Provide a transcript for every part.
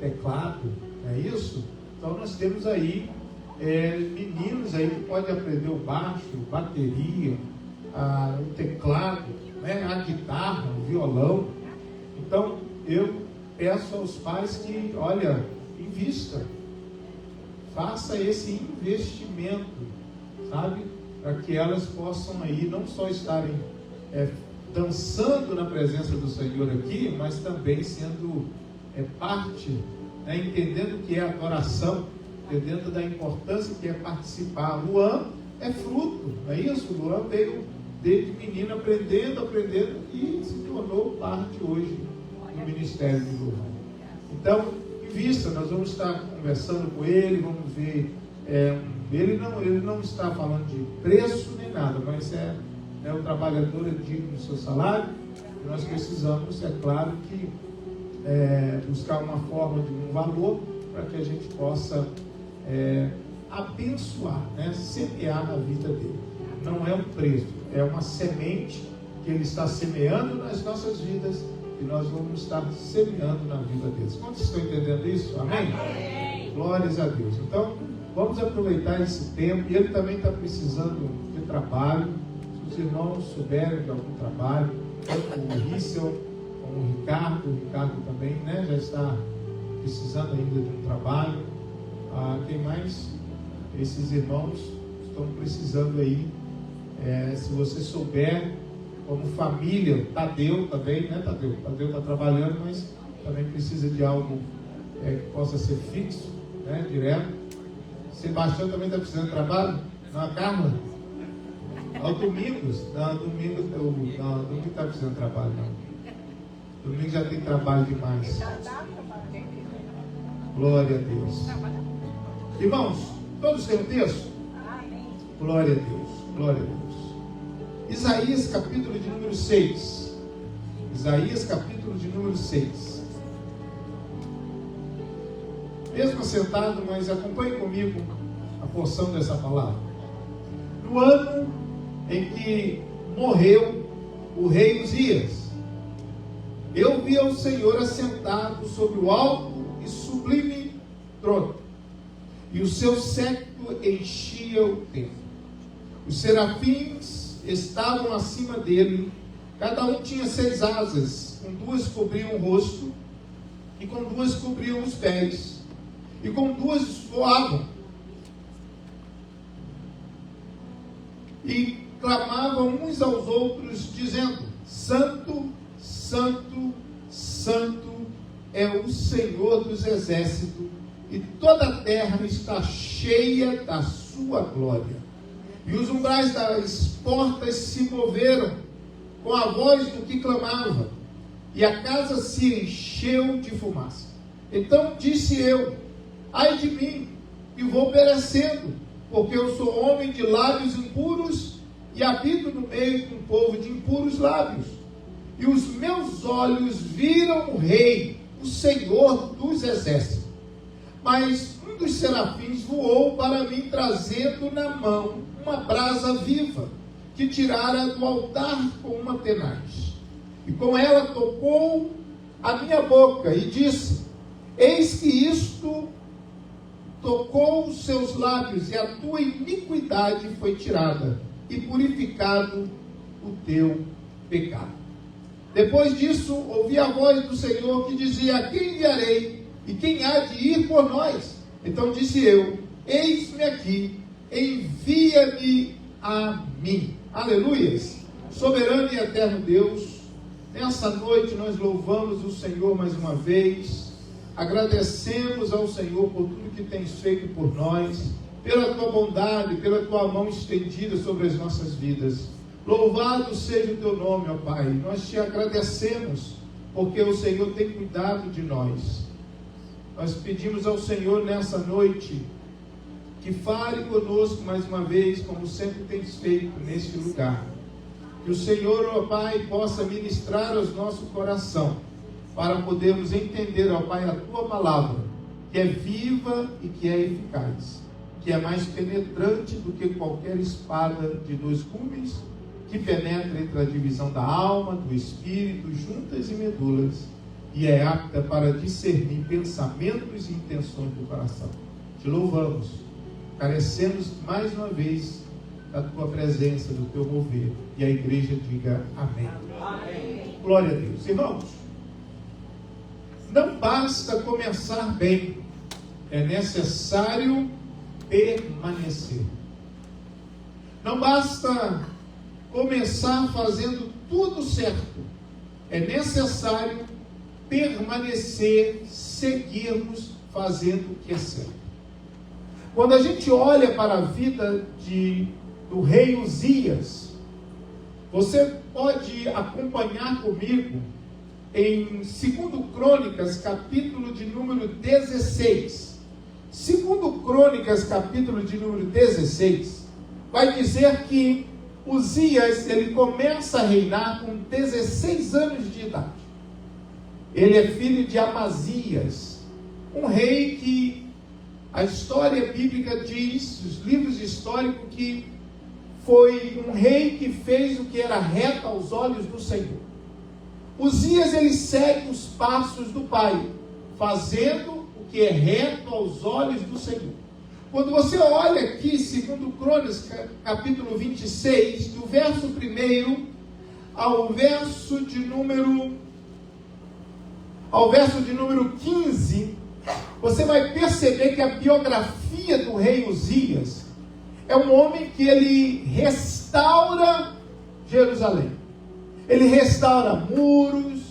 teclado, não é isso? Então nós temos aí meninos aí que podem aprender o baixo, bateria, o teclado, né, a guitarra, o violão. Então eu peço aos pais que, olha, invista, faça esse investimento, sabe? Para que elas possam aí não só estarem dançando na presença do Senhor aqui, mas também sendo parte, né, entendendo o que é adoração, entendendo da importância que é participar. Luan é fruto, não é isso? Luan veio desde menino aprendendo e se tornou parte hoje do ministério de Luan. Então, invista, nós vamos estar conversando com ele, vamos ver. Ele não está falando de preço nem nada, mas o trabalhador é digno do seu salário, e nós precisamos, é claro, que buscar uma forma de um valor para que a gente possa abençoar, né? Semear na vida dele. Não é um preço, é uma semente que ele está semeando nas nossas vidas e nós vamos estar semeando na vida deles. Quantos estão entendendo isso? Amém? Amém. Glórias a Deus. Então, vamos aproveitar esse tempo. E ele também está precisando de trabalho. Se os irmãos souberem de algum trabalho, tanto o Rissel como o Ricardo também, né, já está precisando ainda de um trabalho. Quem mais? Esses irmãos estão precisando aí. Se você souber, como família, Tadeu também, né, Tadeu? Tadeu está trabalhando, mas também precisa de algo que possa ser fixo, né, direto. Sebastião também está precisando de trabalho? Não, a Carla? Ao Domingos? Não, domingo está precisando de trabalho, não. Domingo já tem trabalho demais. Glória a Deus. Irmãos, todos têm um texto? Glória a Deus, glória a Deus. Isaías capítulo de número 6. Isaías capítulo de número 6. Mesmo sentado, mas acompanhe comigo a porção dessa palavra. No ano em que morreu o rei Uzias, eu vi ao Senhor assentado sobre o alto e sublime trono, e o seu séquito enchia o templo. Os serafins estavam acima dele, cada um tinha 6 asas, com 2 cobriam o rosto, e com 2 cobriam os pés, e com 2 voavam, e clamavam uns aos outros, dizendo: Santo, Santo, Santo é o Senhor dos exércitos, e toda a terra está cheia da sua glória. E os umbrais das portas se moveram com a voz do que clamava, e a casa se encheu de fumaça. Então disse eu: ai de mim, e vou perecendo, porque eu sou homem de lábios impuros, e habito no meio de um povo de impuros lábios. E os meus olhos viram o Rei, o Senhor dos exércitos. Mas um dos serafins voou para mim, trazendo na mão uma brasa viva, que tirara do altar com uma tenaz. E com ela tocou a minha boca e disse: eis que isto tocou os seus lábios, e a tua iniquidade foi tirada, e purificado o teu pecado. Depois disso, ouvi a voz do Senhor que dizia: a quem enviarei? E quem há de ir por nós? Então disse eu: eis-me aqui, envia-me a mim. Aleluias! Soberano e eterno Deus, nessa noite nós louvamos o Senhor mais uma vez, agradecemos ao Senhor por tudo que tens feito por nós, pela tua bondade, pela tua mão estendida sobre as nossas vidas. Louvado seja o teu nome, ó Pai. Nós te agradecemos, porque o Senhor tem cuidado de nós. Nós pedimos ao Senhor nessa noite que fale conosco mais uma vez, como sempre tens feito neste lugar. Que o Senhor, ó Pai, possa ministrar aos nosso coração, para podermos entender, ó Pai, a tua palavra, que é viva e que é eficaz, que é mais penetrante do que qualquer espada de 2 gumes, que penetra entre a divisão da alma, do espírito, juntas e medulas, e é apta para discernir pensamentos e intenções do coração. Te louvamos, carecemos mais uma vez da tua presença, do teu mover, e a igreja diga amém. Amém. Glória a Deus. Irmãos, não basta começar bem, é necessário permanecer. Não basta começar fazendo tudo certo, é necessário permanecer, seguirmos fazendo o que é certo. Quando a gente olha para a vida do rei Uzias, você pode acompanhar comigo em 2 Crônicas, capítulo de número 16. 2 Crônicas, capítulo de número 16, vai dizer que Uzias, ele começa a reinar com 16 anos de idade. Ele é filho de Amazias, um rei que a história bíblica diz, os livros históricos, que foi um rei que fez o que era reto aos olhos do Senhor. Uzias, ele segue os passos do pai, fazendo o que é reto aos olhos do Senhor. Quando você olha aqui, 2 Crônicas, capítulo 26, do verso 1 ao verso de número 15, você vai perceber que a biografia do rei Uzias é um homem que ele restaura Jerusalém. Ele restaura muros,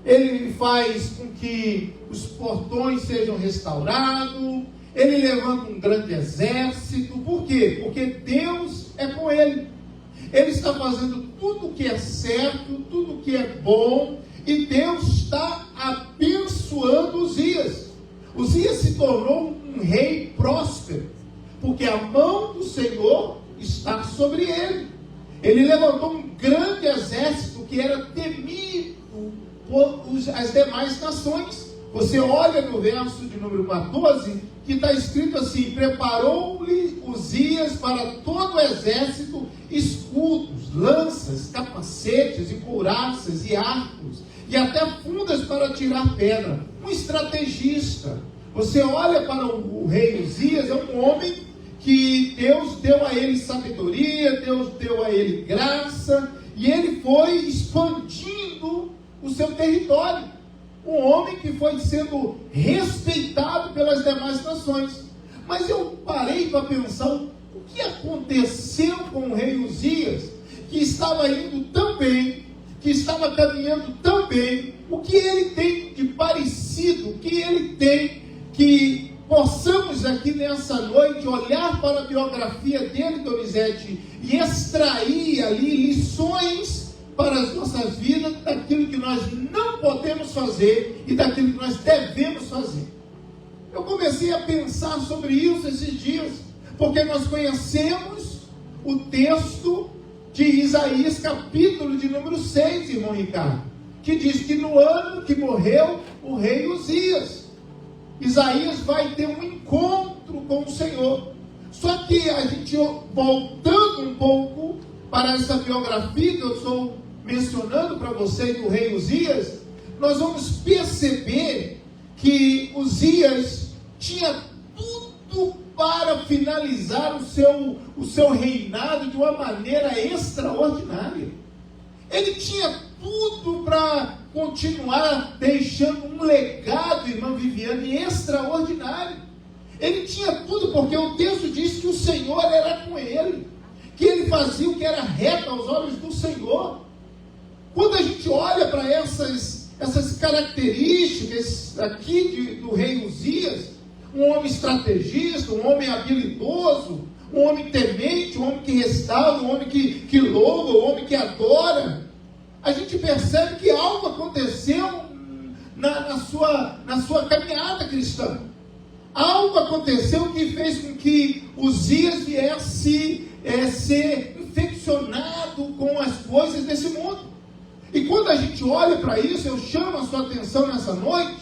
ele faz com que os portões sejam restaurados, ele levanta um grande exército. Por quê? Porque Deus é com ele. Ele está fazendo tudo o que é certo, tudo o que é bom, e Deus está abençoando Uzias. Uzias se tornou um rei próspero, porque a mão do Senhor está sobre ele. Ele levantou um grande exército que era temido por as demais nações. Você olha no verso de número 14, que está escrito assim: preparou-lhe Uzias para todo o exército escudos, lanças, capacetes e couraças e arcos, e até fundas para tirar pedra. Um estrategista. Você olha para o rei Uzias, é um homem que Deus deu a ele sabedoria, Deus deu a ele graça, e ele foi expandindo o seu território. Um homem que foi sendo respeitado pelas demais nações. Mas eu parei para pensar o que aconteceu com o rei Uzias, que estava indo tão bem, que estava caminhando tão bem. O que ele tem de parecido, o que ele tem que possamos aqui nessa noite olhar para a biografia dele, Donizete, e extrair ali lições para as nossas vidas, daquilo que nós não podemos fazer e daquilo que nós devemos fazer. Eu comecei a pensar sobre isso esses dias, porque nós conhecemos o texto de Isaías, capítulo de número 6, irmão Ricardo, que diz que no ano que morreu o rei Uzias, Isaías vai ter um encontro com o Senhor. Só que a gente, voltando um pouco para essa biografia que eu estou mencionando para vocês do rei Uzias, nós vamos perceber que Uzias tinha tudo para finalizar o seu reinado de uma maneira extraordinária. Ele tinha tudo para continuar deixando um legado, irmã Viviane, extraordinário. Ele tinha tudo, porque o texto diz que o Senhor era com ele, que ele fazia o que era reto aos olhos do Senhor. Quando a gente olha para essas características aqui do rei Uzias, um homem estrategista, um homem habilidoso, um homem temente, um homem que restaura, um homem que louva, um homem que adora, a gente percebe que algo aconteceu na sua caminhada cristã. Algo aconteceu que fez com que Uzias viesse ser infeccionado com as coisas desse mundo. E quando a gente olha para isso, eu chamo a sua atenção nessa noite,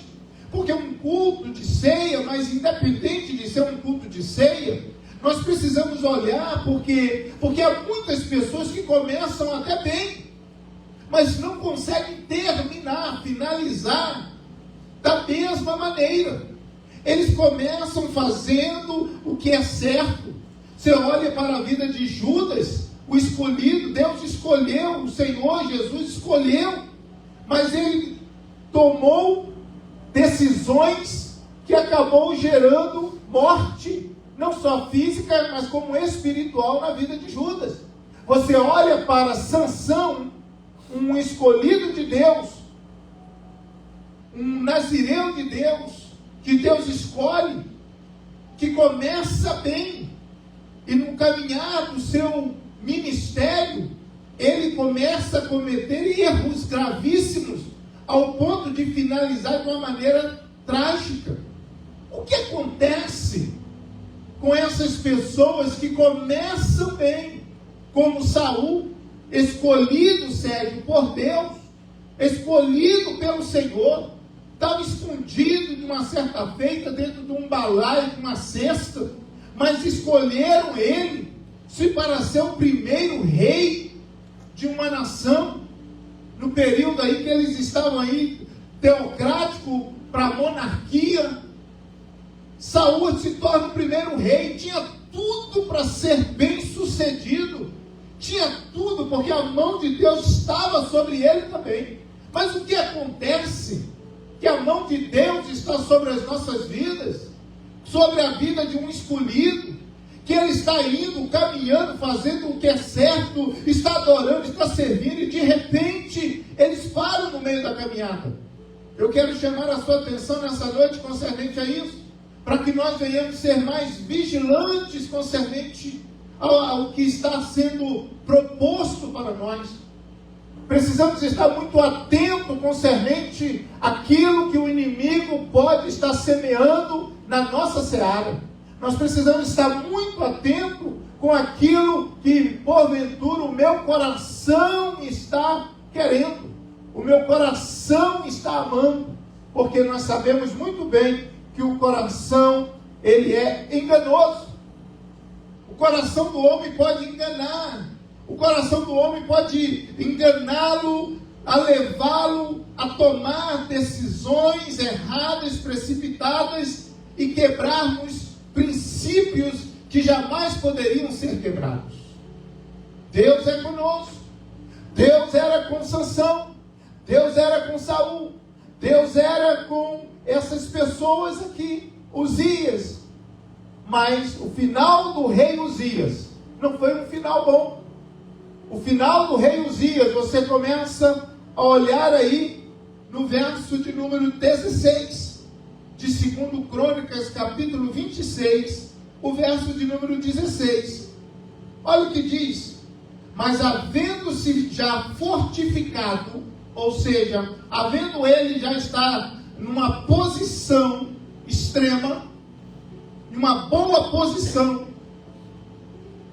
porque é um culto de ceia, mas independente de ser um culto de ceia, nós precisamos olhar, porque há muitas pessoas que começam até bem, mas não conseguem terminar, finalizar Da mesma maneira, eles começam fazendo o que é certo. Você olha para a vida de Judas, o escolhido, Deus escolheu, o Senhor Jesus escolheu, mas ele tomou decisões que acabou gerando morte, não só física, mas como espiritual na vida de Judas. Você olha para Sansão, um escolhido de Deus, um nazireu de Deus, que Deus escolhe, que começa bem, e no caminhar do seu ministério, ele começa a cometer erros gravíssimos, ao ponto de finalizar de uma maneira trágica. O que acontece com essas pessoas que começam bem, como Saul, escolhido, Sérgio, por Deus, escolhido pelo Senhor, estava escondido de uma certa feita dentro de um balaio, de uma cesta, mas escolheram ele para ser o primeiro rei de uma nação, no período aí que eles estavam aí, teocrático para a monarquia. Saul se torna o primeiro rei, tinha tudo para ser bem sucedido, tinha tudo, porque a mão de Deus estava sobre ele também. Mas o que acontece? Que a mão de Deus está sobre as nossas vidas, sobre a vida de um escolhido, que ele está indo, caminhando, fazendo o que é certo, está adorando, está servindo, e de repente, eles param no meio da caminhada. Eu quero chamar a sua atenção nessa noite concernente a isso, para que nós venhamos ser mais vigilantes concernente ao que está sendo proposto para nós. Precisamos estar muito atentos concernente àquilo que o inimigo pode estar semeando na nossa seara. Nós precisamos estar muito atentos com aquilo que, porventura, o meu coração está querendo, o meu coração está amando, porque nós sabemos muito bem que o coração, ele é enganoso. O coração do homem pode enganar, o coração do homem pode enganá-lo, a levá-lo a tomar decisões erradas, precipitadas, e quebrarmos princípios que jamais poderiam ser quebrados. Deus é conosco. Deus era com Sansão, Deus era com Saul, Deus era com essas pessoas aqui, Uzias. Mas o final do rei Uzias não foi um final bom. O final do rei Uzias, você começa a olhar aí no verso de número 16 de 2 Crônicas, capítulo 26, o verso de número 16. Olha o que diz: mas havendo-se já fortificado, ou seja, havendo ele já estar numa posição extrema, numa boa posição,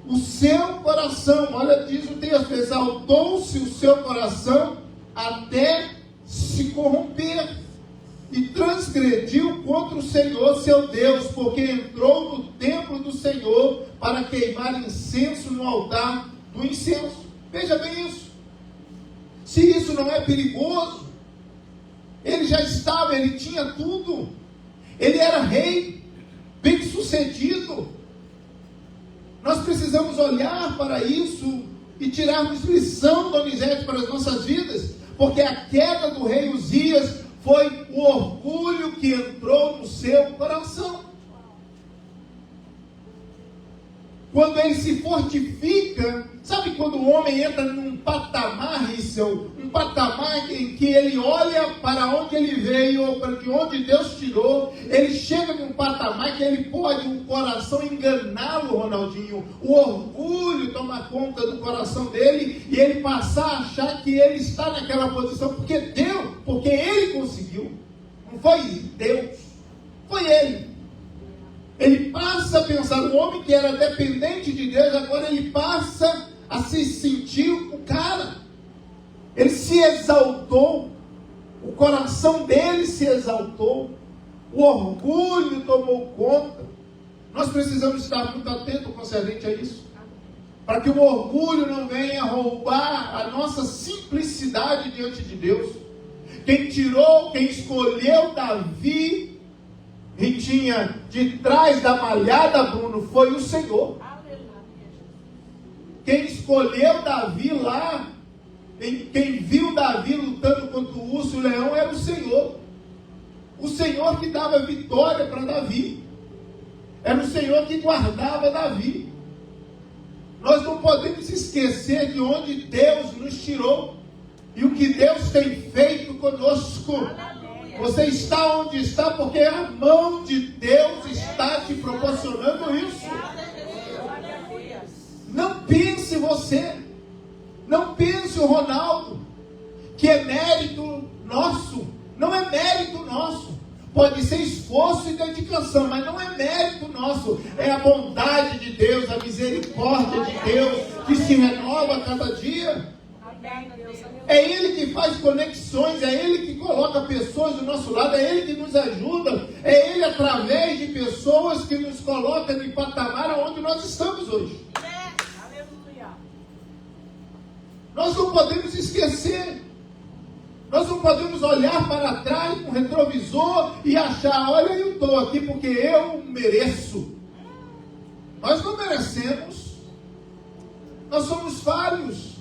o seu coração, olha, diz o texto, exaltou-se o seu coração até se corromper, e transgrediu contra o Senhor seu Deus, porque entrou no templo do Senhor para queimar incenso no altar do incenso. Veja bem isso. Se isso não é perigoso, ele já estava, ele tinha tudo, ele era rei, bem sucedido. Nós precisamos olhar para isso e tirarmos lição, Donizete, para as nossas vidas, porque a queda do rei Uzias foi o orgulho que entrou no seu coração. Quando ele se fortifica, sabe quando o homem entra num patamar, um patamar em que ele olha para onde ele veio, ou para onde Deus tirou, ele chega num patamar que ele pode, o coração, enganá-lo, Ronaldinho, o orgulho tomar conta do coração dele, e ele passar a achar que ele está naquela posição, porque ele conseguiu, não foi Deus, foi ele. Ele passa a pensar, o homem que era dependente de Deus, agora ele passa a se sentir o cara. Ele se exaltou, o coração dele se exaltou, o orgulho tomou conta. Nós precisamos estar muito atentos concernente a isso, para que o orgulho não venha roubar a nossa simplicidade diante de Deus, quem tirou, quem escolheu Davi, Ritinha, de trás da malhada, Bruno, foi o Senhor. Quem escolheu Davi lá, quem viu Davi lutando contra o urso e o leão, era o Senhor. O Senhor que dava vitória para Davi. Era o Senhor que guardava Davi. Nós não podemos esquecer de onde Deus nos tirou e o que Deus tem feito conosco. Aleluia. Você está onde está porque a mão de Deus está te proporcionando isso. Aleluia. Não pense você, não pense o Ronaldo, que é mérito nosso. Não é mérito nosso. Pode ser esforço e dedicação, mas não é mérito nosso. É a bondade de Deus, a misericórdia de Deus, que se renova a cada dia. É Ele que faz conexões, é Ele que coloca pessoas do nosso lado, é Ele que nos ajuda, é Ele através de pessoas que nos coloca em patamar onde nós estamos hoje. Nós não podemos esquecer. Nós não podemos olhar para trás com retrovisor e achar, olha, eu estou aqui porque eu mereço. Nós não merecemos. Nós somos falhos.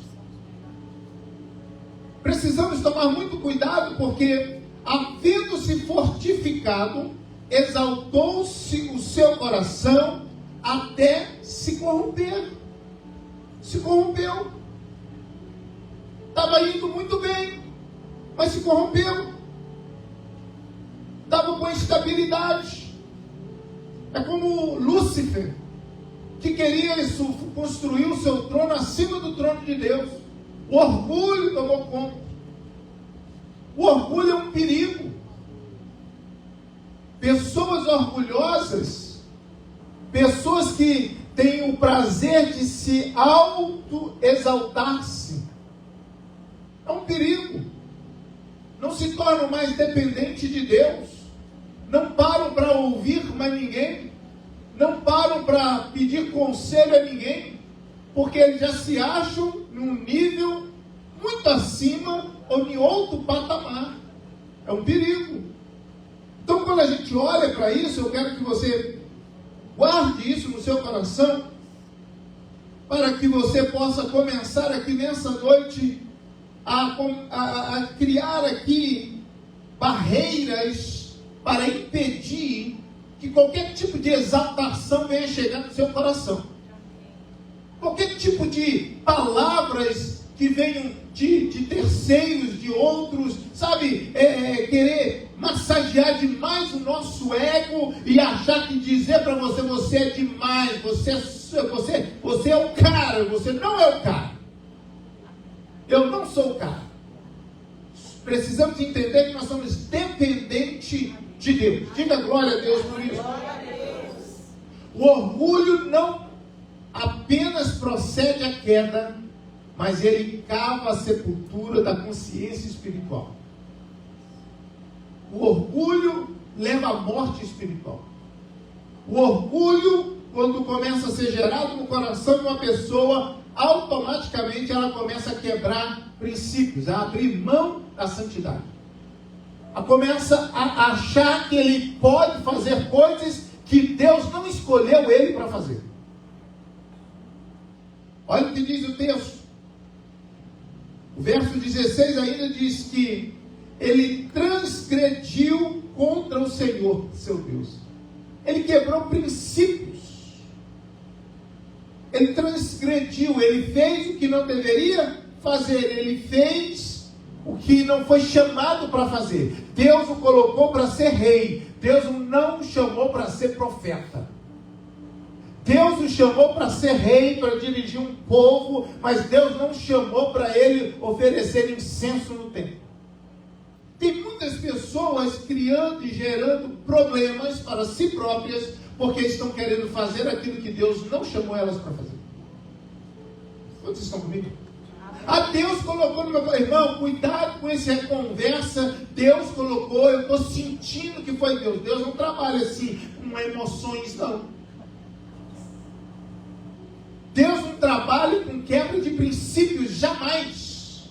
Precisamos tomar muito cuidado porque, havendo-se fortificado, exaltou-se o seu coração até se corromper. Se corrompeu. Estava indo muito bem, mas se corrompeu. Estava com estabilidade. É como Lúcifer, que queria construir o seu trono acima do trono de Deus. O orgulho tomou conta. O orgulho é um perigo. Pessoas orgulhosas, pessoas que têm o prazer de se auto-exaltar-se, é um perigo. Não se tornam mais dependentes de Deus. Não param para ouvir mais ninguém. Não param para pedir conselho a ninguém. Porque eles já se acham num nível muito acima ou em outro patamar. É um perigo. Então, quando a gente olha para isso, eu quero que você guarde isso no seu coração, para que você possa começar aqui nessa noite a criar aqui barreiras para impedir que qualquer tipo de exaltação venha chegar no seu coração. Qualquer tipo de palavras que venham de terceiros, de outros, sabe, querer massagear demais o nosso ego e achar que dizer para você, você é demais, você é o cara, você não é o cara. Eu não sou o cara. Precisamos entender que nós somos dependentes de Deus. Diga glória a Deus por isso. O orgulho não apenas procede à queda, mas ele cava a sepultura da consciência espiritual. O orgulho leva à morte espiritual. O orgulho, quando começa a ser gerado no coração de uma pessoa, automaticamente ela começa a quebrar princípios, a abrir mão da santidade. Ela começa a achar que ele pode fazer coisas que Deus não escolheu ele para fazer. Olha o que diz o texto. O verso 16 ainda diz que ele transgrediu contra o Senhor, seu Deus. Ele quebrou princípios. Ele transgrediu, ele fez o que não deveria fazer, ele fez o que não foi chamado para fazer. Deus o colocou para ser rei, Deus não o chamou para ser profeta. Deus o chamou para ser rei, para dirigir um povo, mas Deus não o chamou para ele oferecer incenso no templo. Tem muitas pessoas criando e gerando problemas para si próprias, porque estão querendo fazer aquilo que Deus não chamou elas para fazer. Quantos estão comigo? Deus colocou no meu irmão, cuidado com essa conversa. Deus colocou, eu estou sentindo que foi Deus. Deus não trabalha assim, com emoções, não. Deus não trabalha com quebra de princípios, jamais.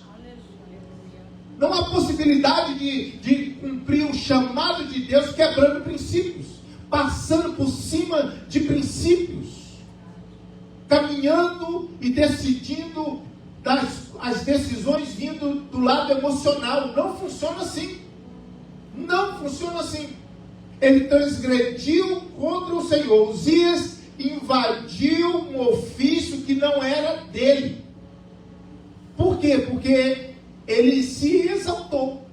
Não há possibilidade de cumprir o chamado de Deus quebrando princípios, passando por cima de princípios, caminhando e decidindo as decisões vindo do lado emocional. Não funciona assim. Não funciona assim. Ele transgrediu contra o Senhor. Uzias invadiu um ofício que não era dele. Por quê? Porque ele se exaltou.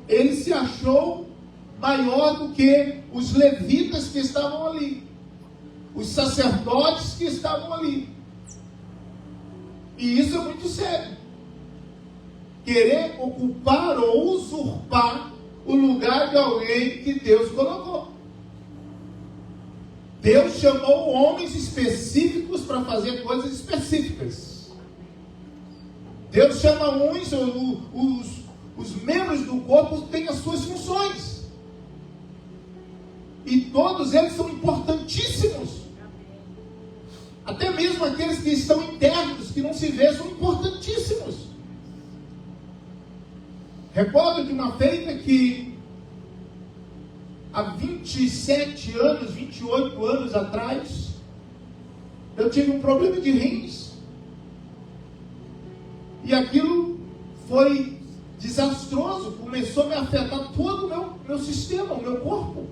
Ele se achou maior do que os levitas que estavam ali, os sacerdotes que estavam ali. E isso é muito sério. Querer ocupar ou usurpar o lugar de alguém que Deus colocou. Deus chamou homens específicos para fazer coisas específicas. Deus chama uns, os membros do corpo têm as suas funções. E todos eles são importantíssimos. Até mesmo aqueles que estão internos, que não se vê, são importantíssimos. Recordo de uma feita que há 27 anos, 28 anos atrás, eu tive um problema de rins. E aquilo foi desastroso, começou a me afetar todo o meu sistema, o meu corpo.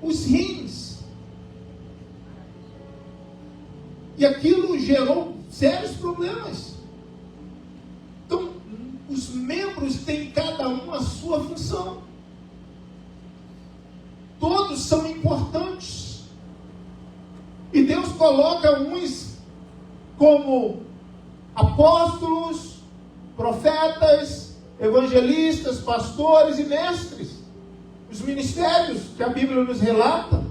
Os rins. E aquilo gerou sérios problemas. Então, os membros têm cada um a sua função. Todos são importantes. E Deus coloca uns como apóstolos, profetas, evangelistas, pastores e mestres. Os ministérios que a Bíblia nos relata.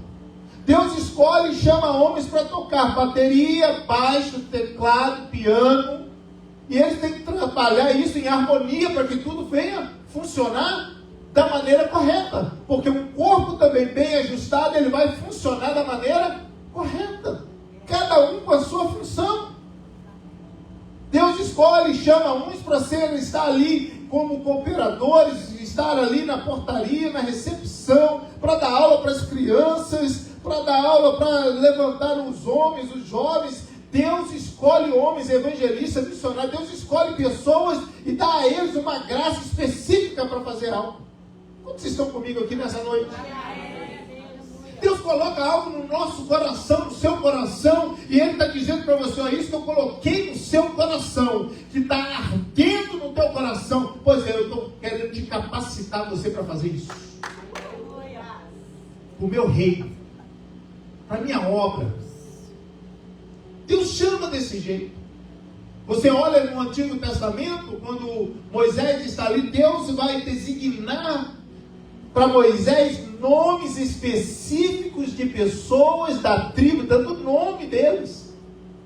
Deus escolhe e chama homens para tocar bateria, baixo, teclado, piano. E eles têm que trabalhar isso em harmonia para que tudo venha funcionar da maneira correta. Porque um corpo também bem ajustado, ele vai funcionar da maneira correta. Cada um com a sua função. Deus escolhe e chama uns para estar ali como cooperadores, estar ali na portaria, na recepção, para dar aula para as crianças, para dar aula, para levantar os homens, os jovens. Deus escolhe homens, evangelistas, missionários. Deus escolhe pessoas e dá a eles uma graça específica para fazer algo. Quantos estão comigo aqui nessa noite? Deus coloca algo no nosso coração, no seu coração, e Ele está dizendo para você: é isso que eu coloquei no seu coração, que está ardendo no teu coração. Pois é, eu estou querendo te capacitar você para fazer isso. Para o meu reino, para a minha obra. Deus chama desse jeito. Você olha no Antigo Testamento, quando Moisés está ali, Deus vai designar para Moisés nomes específicos de pessoas da tribo, dando o nome deles,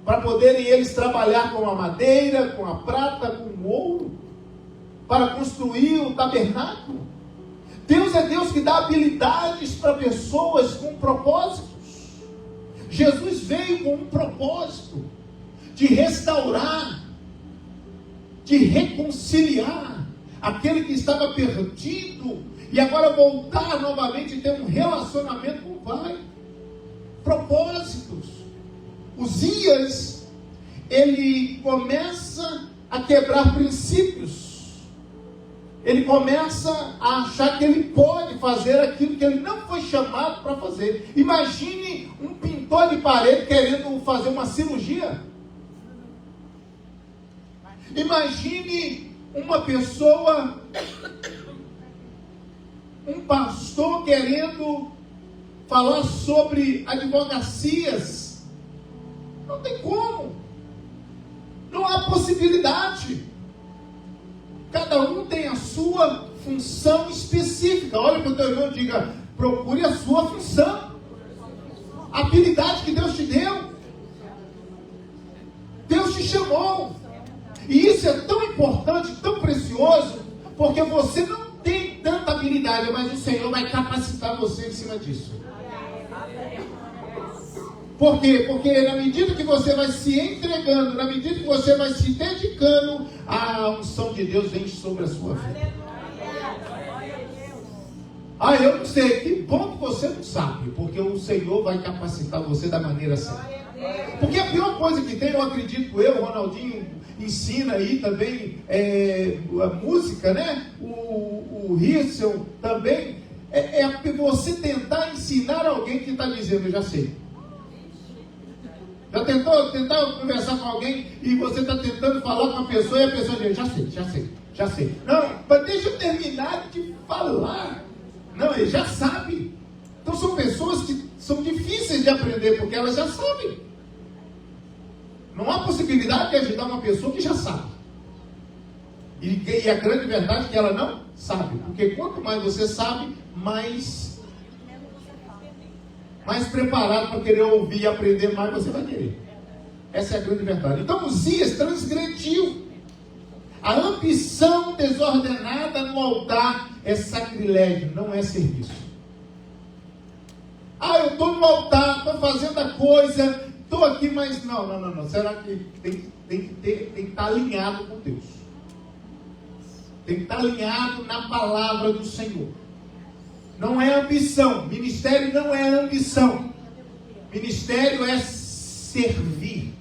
para poderem eles trabalhar com a madeira, com a prata, com o ouro, para construir o tabernáculo. Deus é Deus que dá habilidades para pessoas com propósitos. Jesus veio com um propósito de restaurar, de reconciliar aquele que estava perdido e agora voltar novamente e ter um relacionamento com o Pai. Propósitos. Uzias, ele começa a quebrar princípios. Ele começa a achar que ele pode fazer aquilo que ele não foi chamado para fazer. Imagine um pintor de parede querendo fazer uma cirurgia. Imagine uma pessoa, um pastor querendo falar sobre advocacias. Não tem como. Não há possibilidade. Cada um tem a sua função específica. Olha para o teu irmão e diga: procure a sua função. A habilidade que Deus te deu. Deus te chamou. E isso é tão importante, tão precioso, porque você não tem tanta habilidade, mas o Senhor vai capacitar você em cima disso. Por quê? Porque na medida que você vai se entregando, na medida que você vai se dedicando, a unção de Deus vem sobre a sua vida. Ah, eu não sei, que bom que você não sabe, porque o Senhor vai capacitar você da maneira certa. Porque a pior coisa que tem, eu acredito eu, o Ronaldinho ensina aí também a música, né? O Riesel também, é você tentar ensinar alguém que está dizendo, eu já sei. Já tentou conversar com alguém e você está tentando falar com a pessoa e a pessoa diz, já sei. Não, mas deixa eu terminar de falar. Não, ele já sabe. Então são pessoas que são difíceis de aprender, porque elas já sabem. Não há possibilidade de ajudar uma pessoa que já sabe. E a grande verdade é que ela não sabe. Porque quanto mais você sabe, mais preparado para querer ouvir e aprender, mais você vai querer. Essa é a grande verdade. Então Uzias transgrediu. A ambição desordenada no altar é sacrilégio, não é serviço. Ah, eu estou no altar, estou fazendo a coisa, estou aqui, mas não. Será que tem que estar alinhado com Deus? Tem que estar alinhado na palavra do Senhor. Não é ambição. Ministério não é ambição. Ministério é servir.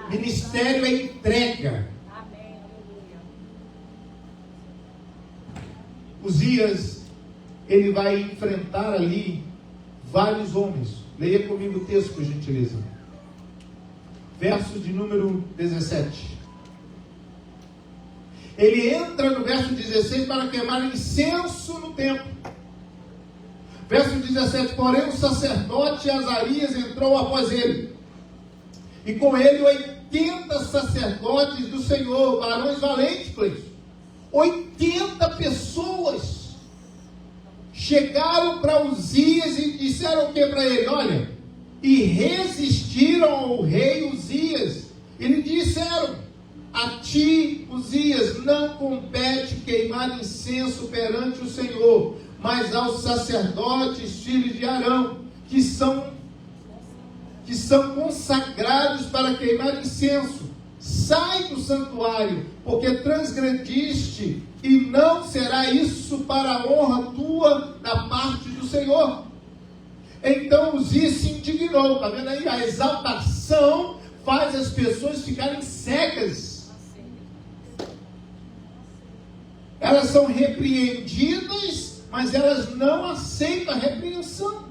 Ministério é entrega. Uzias, ele vai enfrentar ali vários homens. Leia comigo o texto, por gentileza. Verso de número 17. Ele entra no verso 16 para queimar incenso no templo. Verso 17. Porém o sacerdote Azarias entrou após ele. E com ele 80 sacerdotes do Senhor, varões valentes, Cleiton. 80 pessoas chegaram para Uzias e disseram o que para ele? Olha, e resistiram ao rei Uzias e lhe disseram: a ti, Uzias, não compete queimar incenso perante o Senhor, mas aos sacerdotes, filhos de Arão, que são consagrados para queimar incenso. Sai do santuário, porque transgrediste, e não será isso para a honra tua da parte do Senhor. Então Uzias se indignou. Está vendo aí? A exaltação faz as pessoas ficarem cegas. Elas são repreendidas, mas elas não aceitam a repreensão.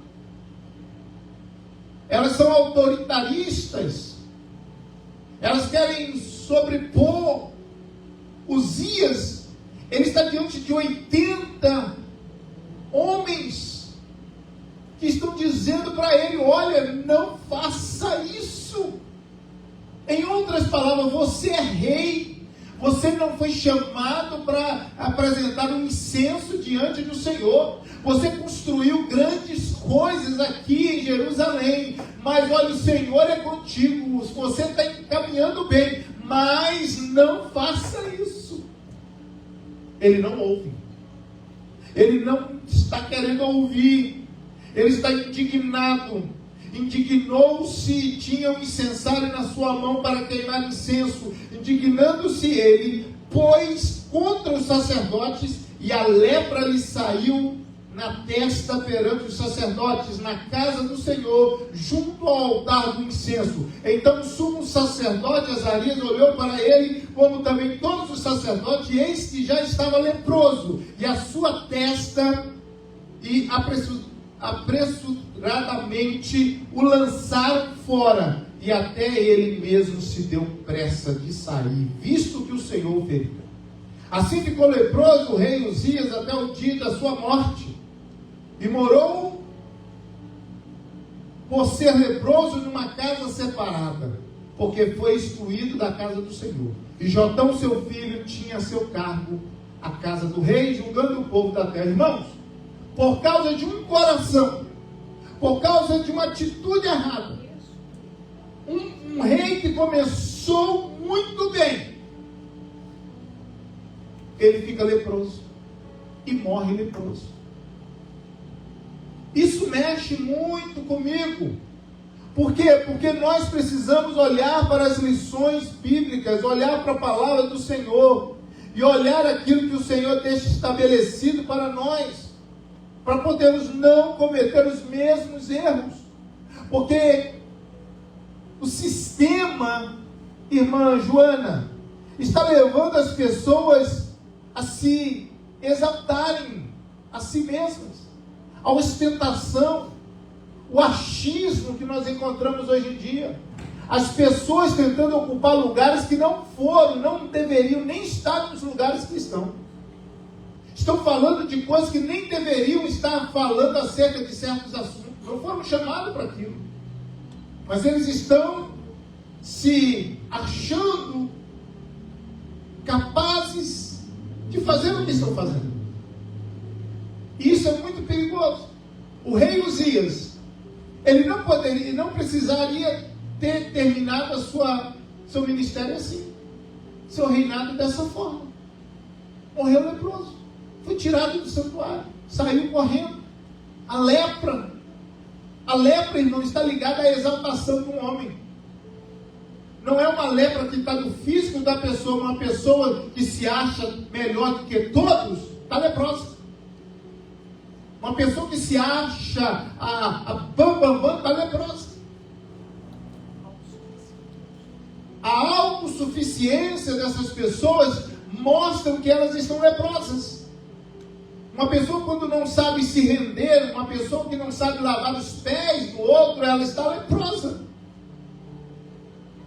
Elas são autoritaristas. Elas querem sobrepor. Uzias, ele está diante de 80 homens que estão dizendo para ele: olha, não faça isso. Em outras palavras, você é rei. Você não foi chamado para apresentar um incenso diante do Senhor. Você construiu grandes coisas aqui em Jerusalém. Mas olha, o Senhor é contigo. Você está caminhando bem. Mas não faça isso. Ele não ouve. Ele não está querendo ouvir. Ele está indignado. Indignou-se e tinha um incensário na sua mão para queimar incenso. Indignando-se ele, pôs contra os sacerdotes, e a lepra lhe saiu na testa perante os sacerdotes, na casa do Senhor, junto ao altar do incenso. Então o sumo sacerdote Azarias olhou para ele, como também todos os sacerdotes, e eis que já estava leproso, e a sua testa, e apressuradamente o lançaram fora, e até ele mesmo se deu pressa de sair, visto que o Senhor o feria. Assim ficou leproso o rei Uzias até o dia da sua morte, e morou por ser leproso numa casa separada, porque foi excluído da casa do Senhor. E Jotão seu filho tinha a seu cargo a casa do rei, julgando o povo da terra. Irmãos, por causa de um coração, por causa de uma atitude errada, um rei que começou muito bem, ele fica leproso e morre leproso. Isso mexe muito comigo, Por quê? Porque nós precisamos olhar para as lições bíblicas, olhar para a palavra do Senhor e olhar aquilo que o Senhor deixa estabelecido para nós, para podermos não cometer os mesmos erros. Porque o sistema, irmã Joana, está levando as pessoas a se exaltarem a si mesmas, a ostentação, o achismo que nós encontramos hoje em dia. As pessoas tentando ocupar lugares que não foram, não deveriam nem estar nos lugares que estão. Estão falando de coisas que nem deveriam estar falando acerca de certos assuntos. Não foram chamados para aquilo. Mas eles estão se achando capazes de fazer o que estão fazendo. E isso é muito perigoso. O rei Uzias, ele não precisaria ter terminado seu ministério assim, seu reinado dessa forma. Morreu leproso, foi tirado do santuário, saiu correndo. A lepra, irmão, está ligada à exaltação de um homem. Não é uma lepra que está no físico da pessoa, uma pessoa que se acha melhor do que todos, está leprosa. Uma pessoa que se acha a bambambam, está leprosa. A autossuficiência dessas pessoas mostra que elas estão leprosas. Uma pessoa quando não sabe se render, uma pessoa que não sabe lavar os pés do outro, ela está leprosa.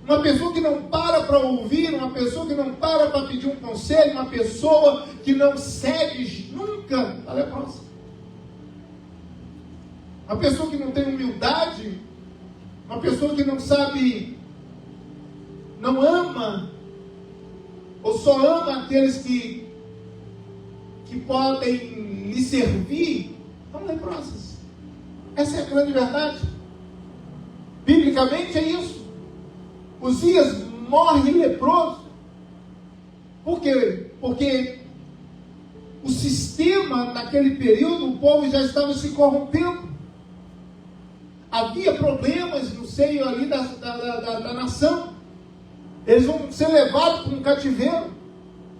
Uma pessoa que não para ouvir, uma pessoa que não para pedir um conselho, uma pessoa que não cede nunca, está leprosa. Uma pessoa que não tem humildade, uma pessoa que não sabe, não ama, ou só ama aqueles que podem lhe servir, são leprosas. Essa é a grande verdade. Biblicamente é isso. Uzias morre leproso. Por quê? Porque o sistema naquele período, o povo já estava se corrompendo. Havia problemas no seio ali da nação. Eles vão ser levados para um cativeiro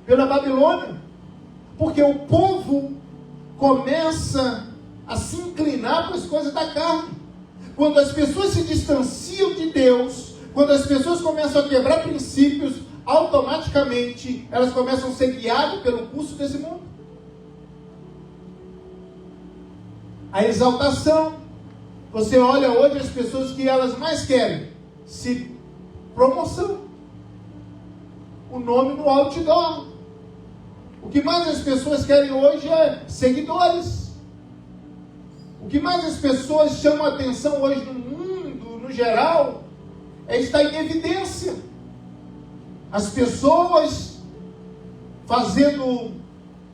pela Babilônia, porque o povo começa a se inclinar para as coisas da carne. Quando as pessoas se distanciam de Deus, quando as pessoas começam a quebrar princípios, automaticamente elas começam a ser guiadas pelo curso desse mundo. A exaltação. Você olha hoje as pessoas que elas mais querem promoção, o nome no outdoor. O que mais as pessoas querem hoje é seguidores. O que mais as pessoas chamam a atenção hoje no mundo, no geral, é estar em evidência. As pessoas fazendo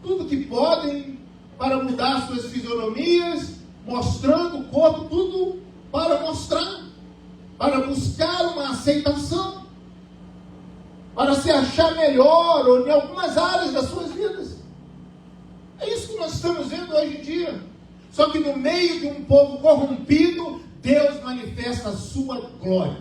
tudo que podem para mudar suas fisionomias, mostrando o corpo, tudo para mostrar, para buscar uma aceitação, para se achar melhor, ou em algumas áreas das suas vidas. É isso que nós estamos vendo hoje em dia. Só que no meio de um povo corrompido, Deus manifesta a sua glória.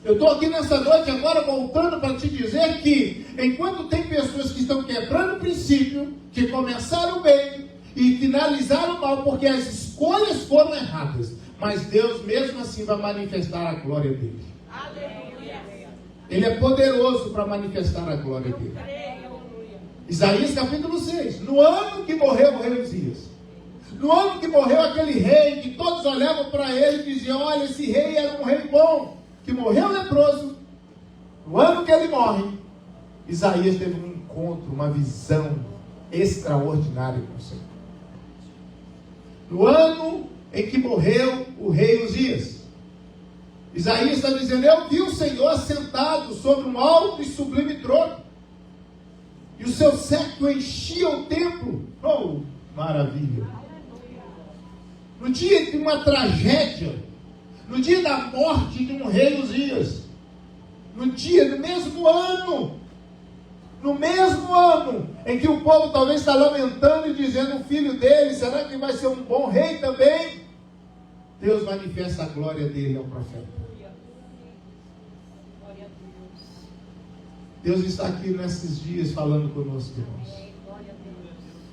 Eu estou aqui nessa noite agora voltando para te dizer que, enquanto tem pessoas que estão quebrando o princípio, que começaram bem e finalizaram mal, porque as escolhas foram erradas, mas Deus mesmo assim vai manifestar a glória dele. Ele é poderoso para manifestar a glória dele. Isaías capítulo 6. No ano que morreu o rei Uzias, no ano que morreu aquele rei, que todos olhavam para ele e diziam: olha, esse rei era um rei bom, que morreu leproso. No ano que ele morre, Isaías teve um encontro, uma visão extraordinária com o Senhor. No ano em que morreu o rei Uzias, Isaías está dizendo: eu vi o Senhor assentado sobre um alto e sublime trono, e o seu séquito enchia o templo. Oh, maravilha! No dia de uma tragédia, no dia da morte de um rei Uzias, no mesmo ano em que o povo talvez está lamentando e dizendo: o filho dele, será que vai ser um bom rei também? Deus manifesta a glória dele ao profeta. Deus está aqui nesses dias falando conosco, irmãos.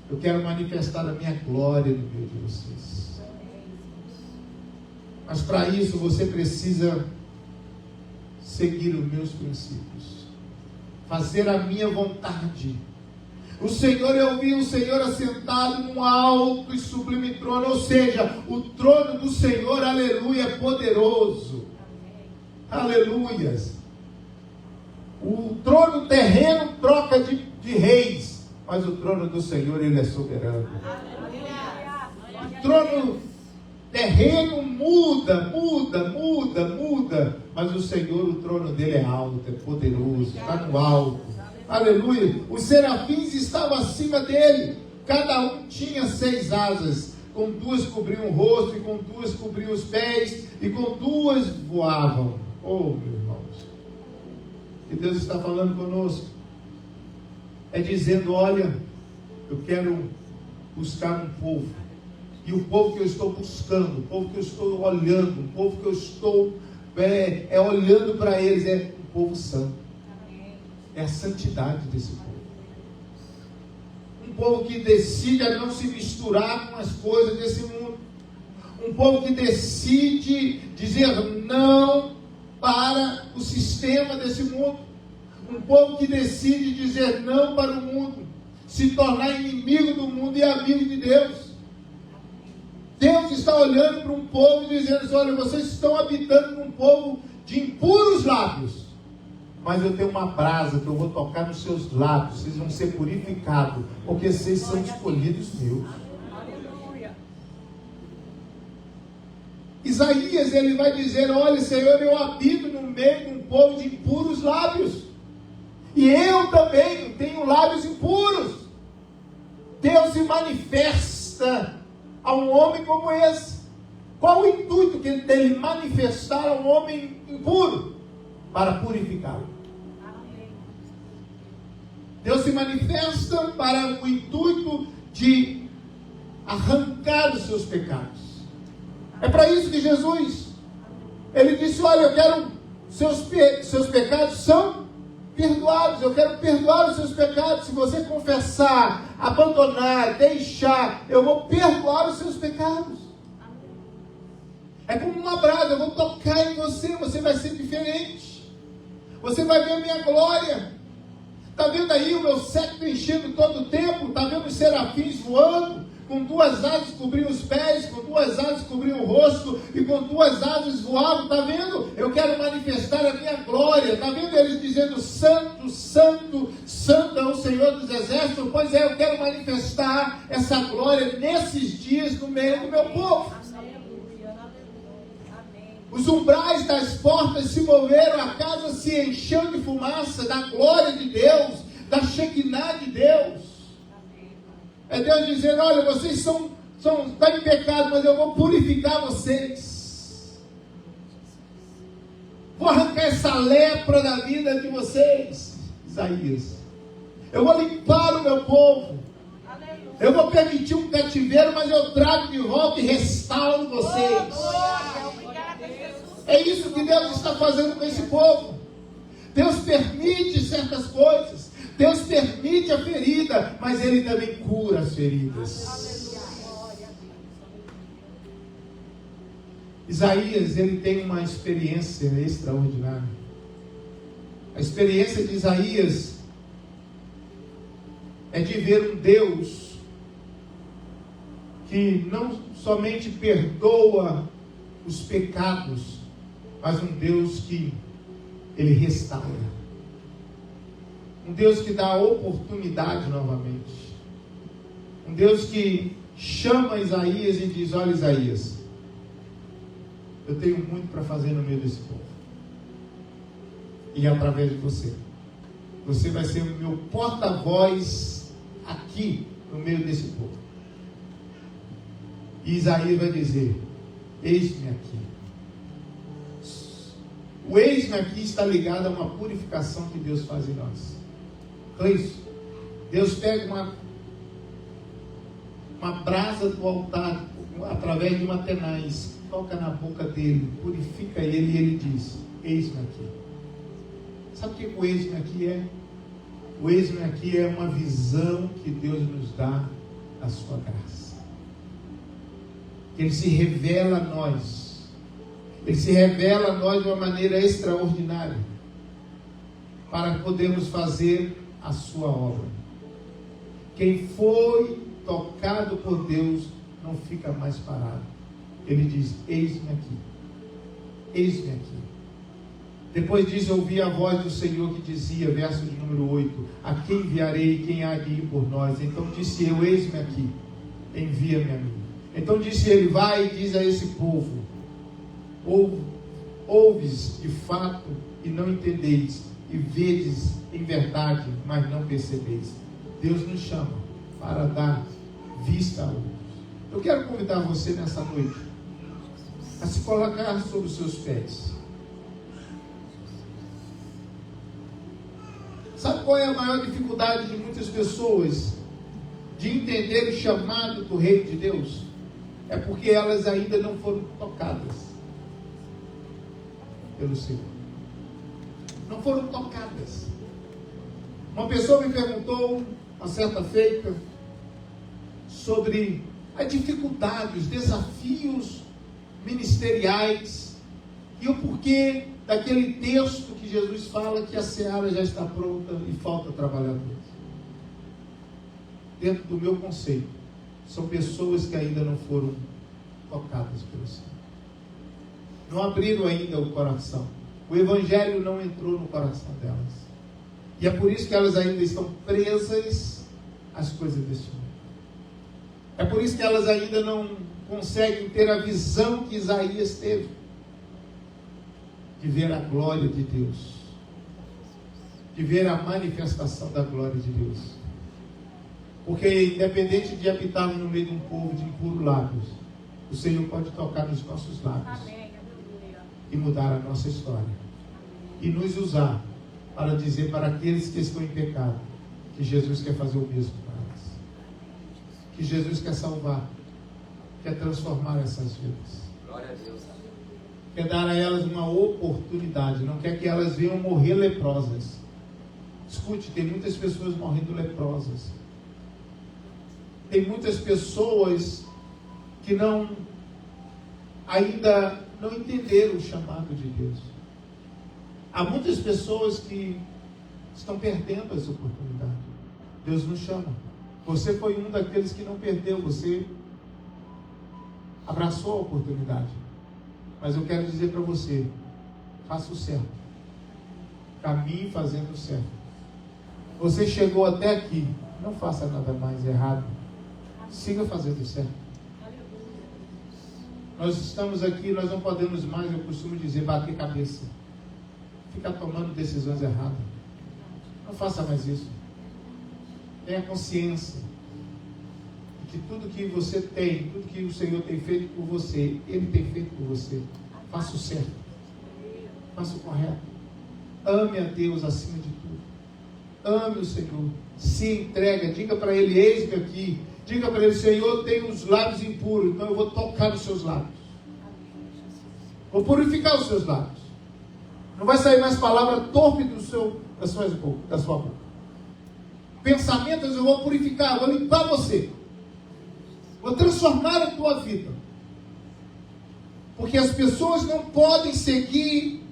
Eu quero manifestar a minha glória no meio de vocês. Mas para isso você precisa seguir os meus princípios, fazer a minha vontade. O Senhor, eu vi o Senhor assentado num alto e sublime trono, ou seja, o trono do Senhor, aleluia, é poderoso. Aleluias. O trono terreno troca de reis, mas o trono do Senhor, ele é soberano. O trono terreno muda, mas o Senhor, o trono dele é alto, é poderoso, está no alto. Aleluia. Os serafins estavam acima dele. Cada um tinha 6 asas. Com 2 cobriam o rosto, e com 2 cobriam os pés, e com 2 voavam. Oh, meus irmãos. E Deus está falando conosco. É dizendo, olha, eu quero buscar um povo. E o povo que eu estou buscando, o povo que eu estou olhando, o povo que eu estou olhando para eles, é um povo santo. É a santidade desse povo. Um povo que decide a não se misturar com as coisas desse mundo. Um povo que decide dizer não para o sistema desse mundo. Um povo que decide dizer não para o mundo. Se tornar inimigo do mundo e amigo de Deus. Deus está olhando para um povo e dizendo assim, olha, vocês estão habitando num povo de impuros lábios. Mas eu tenho uma brasa que eu vou tocar nos seus lábios. Vocês vão ser purificados. Porque vocês são escolhidos meus. Isaías, ele vai dizer, olha, Senhor, eu habito no meio de um povo de impuros lábios. E eu também tenho lábios impuros. Deus se manifesta a um homem como esse. Qual o intuito que ele tem de manifestar a um homem impuro? Para purificá-lo. Deus se manifesta para o intuito de arrancar os seus pecados. É para isso que Jesus, ele disse, olha, eu quero, seus pecados são perdoados, eu quero perdoar os seus pecados. Se você confessar, abandonar, deixar, eu vou perdoar os seus pecados. É como uma brasa, eu vou tocar em você, você vai ser diferente. Você vai ver a minha glória. Está vendo aí o meu séquito enchendo todo o templo? Está vendo os serafins voando? Com 2 asas cobriam os pés, com 2 asas cobriam o rosto, e com 2 asas voavam. Está vendo? Eu quero manifestar a minha glória. Está vendo eles dizendo, santo, santo, santo é o Senhor dos exércitos? Pois é, eu quero manifestar essa glória nesses dias no meio do meu povo. Os umbrais das portas se moveram, a casa se encheu de fumaça, da glória de Deus, da Shekinah de Deus. É Deus dizendo, olha, vocês estão em pecado, mas eu vou purificar vocês. Vou arrancar essa lepra da vida de vocês. Isaías. Eu vou limpar o meu povo. Eu vou permitir um cativeiro, mas eu trago de volta e restauro vocês. É isso que Deus está fazendo com esse povo. Deus permite certas coisas. Deus permite a ferida, mas Ele também cura as feridas. Isaías, ele tem uma experiência extraordinária. A experiência de Isaías é de ver um Deus que não somente perdoa os pecados, mas um Deus que ele restaura. Um Deus que dá oportunidade novamente. Um Deus que chama Isaías e diz, olha Isaías, eu tenho muito para fazer no meio desse povo. E através de você. Você vai ser o meu porta-voz aqui no meio desse povo. E Isaías vai dizer, eis-me aqui. O eis-me aqui está ligado a uma purificação que Deus faz em nós. Cleison, Deus pega uma brasa do altar, através de uma tenaz, toca na boca dele, purifica ele, e ele diz: eis-me aqui. Sabe o que o eis-me aqui é? O eis-me aqui é uma visão que Deus nos dá da sua graça. Ele se revela a nós. Ele se revela a nós de uma maneira extraordinária, para podermos fazer a sua obra. Quem foi tocado por Deus não fica mais parado. Ele diz: eis-me aqui. Eis-me aqui. Depois disso, ouvi a voz do Senhor que dizia, verso de número 8: a quem enviarei, quem há de ir por nós? Então disse eu: eis-me aqui, envia-me a mim. Então disse ele: vai e diz a esse povo: ouves de fato e não entendeis, e vedes em verdade, mas não percebeis. Deus nos chama para dar vista a outros. Eu quero convidar você nessa noite a se colocar sobre os seus pés. Sabe qual é a maior dificuldade de muitas pessoas de entender o chamado do reino de Deus? É porque elas ainda não foram tocadas pelo Senhor. Não foram tocadas. Uma pessoa me perguntou, uma certa feita, sobre a dificuldade, os desafios ministeriais e o porquê daquele texto que Jesus fala que a seara já está pronta e falta trabalhadores. Dentro do meu conceito, são pessoas que ainda não foram tocadas pelo Senhor. Não abriram ainda o coração. O Evangelho não entrou no coração delas. E é por isso que elas ainda estão presas às coisas deste mundo. É por isso que elas ainda não conseguem ter a visão que Isaías teve, de ver a glória de Deus, de ver a manifestação da glória de Deus. Porque independente de habitarmos no meio de um povo de impuros lábios, o Senhor pode tocar nos nossos lábios e mudar a nossa história e nos usar para dizer para aqueles que estão em pecado que Jesus quer fazer o mesmo para elas, que Jesus quer salvar, quer transformar essas vidas. Glória a Deus. Quer dar a elas uma oportunidade, não quer que elas venham morrer leprosas. Escute, tem muitas pessoas morrendo leprosas. Tem muitas pessoas que ainda não entenderam o chamado de Deus. Há muitas pessoas que estão perdendo essa oportunidade. Deus nos chama. Você foi um daqueles que não perdeu, você abraçou a oportunidade. Mas eu quero dizer para você: faça o certo. Caminhe fazendo o certo. Você chegou até aqui, não faça nada mais errado. Siga fazendo o certo. Nós estamos aqui, nós não podemos mais, eu costumo dizer, bater cabeça. Ficar tomando decisões erradas. Não faça mais isso. Tenha consciência de que tudo que você tem, tudo que o Senhor tem feito por você, Ele tem feito por você. Faça o certo. Faça o correto. Ame a Deus acima de tudo. Ame o Senhor. Se entrega. Diga para Ele: eis-me aqui. Diga para Ele: Senhor, eu tenho os lábios impuros, então eu vou tocar nos seus lábios. Vou purificar os seus lábios. Não vai sair mais palavra torpe da sua boca. Pensamentos eu vou purificar, vou limpar você. Vou transformar a tua vida. Porque as pessoas não podem seguir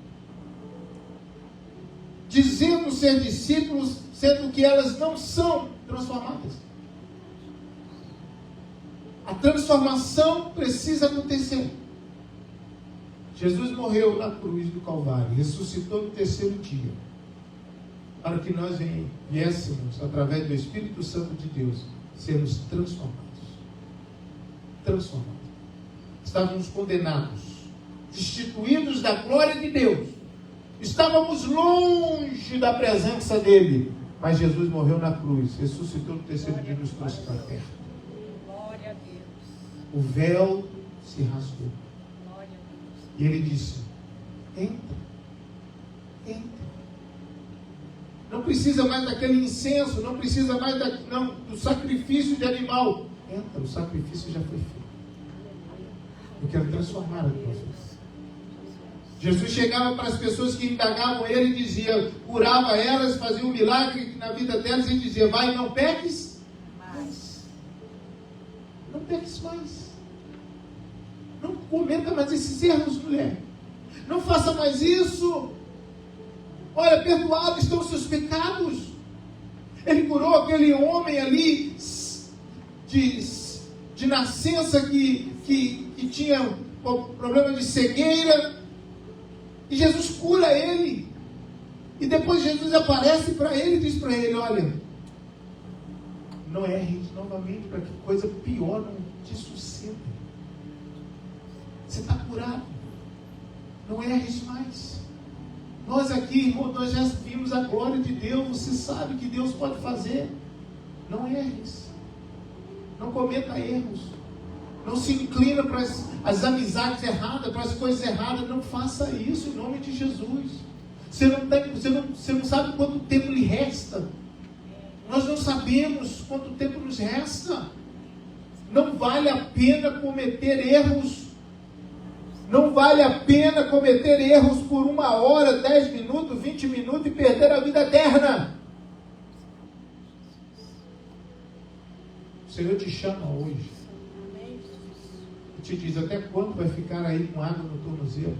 dizendo ser discípulos, sendo que elas não são transformadas. A transformação precisa acontecer. Jesus morreu na cruz do Calvário, ressuscitou no terceiro dia, para que nós viéssemos, através do Espírito Santo de Deus, sermos transformados. Transformados. Estávamos condenados, destituídos da glória de Deus. Estávamos longe da presença dEle. Mas Jesus morreu na cruz, ressuscitou no terceiro dia e nos trouxe para a terra. Glória a Deus. O véu se rasgou. E Ele disse: entra. Entra. Não precisa mais daquele incenso, não precisa mais do sacrifício de animal. Entra, o sacrifício já foi feito. Eu quero transformar a tua vida. Jesus chegava para as pessoas que indagavam ele e dizia, curava elas, fazia um milagre na vida delas e dizia, vai, não peques mais. Não peques mais. Não cometa mais esses erros, mulher. Não faça mais isso. Olha, perdoados estão os seus pecados. Ele curou aquele homem ali de nascença que tinha problema de cegueira. E Jesus cura ele. E depois Jesus aparece para ele e diz para ele, olha, não erres novamente para que coisa pior não te suceda. Você está curado. Não erres mais. Nós aqui, irmão, nós já vimos a glória de Deus. Você sabe que Deus pode fazer. Não erres. Não cometa erros. Não se inclina para as amizades erradas, para as coisas erradas. Não faça isso em nome de Jesus. Você não sabe quanto tempo lhe resta. Nós não sabemos quanto tempo nos resta. Não vale a pena cometer erros. Não vale a pena cometer erros por 1 hora, 10 minutos, 20 minutos e perder a vida eterna. O Senhor te chama hoje. E te diz, até quando vai ficar aí com água no tornozelo?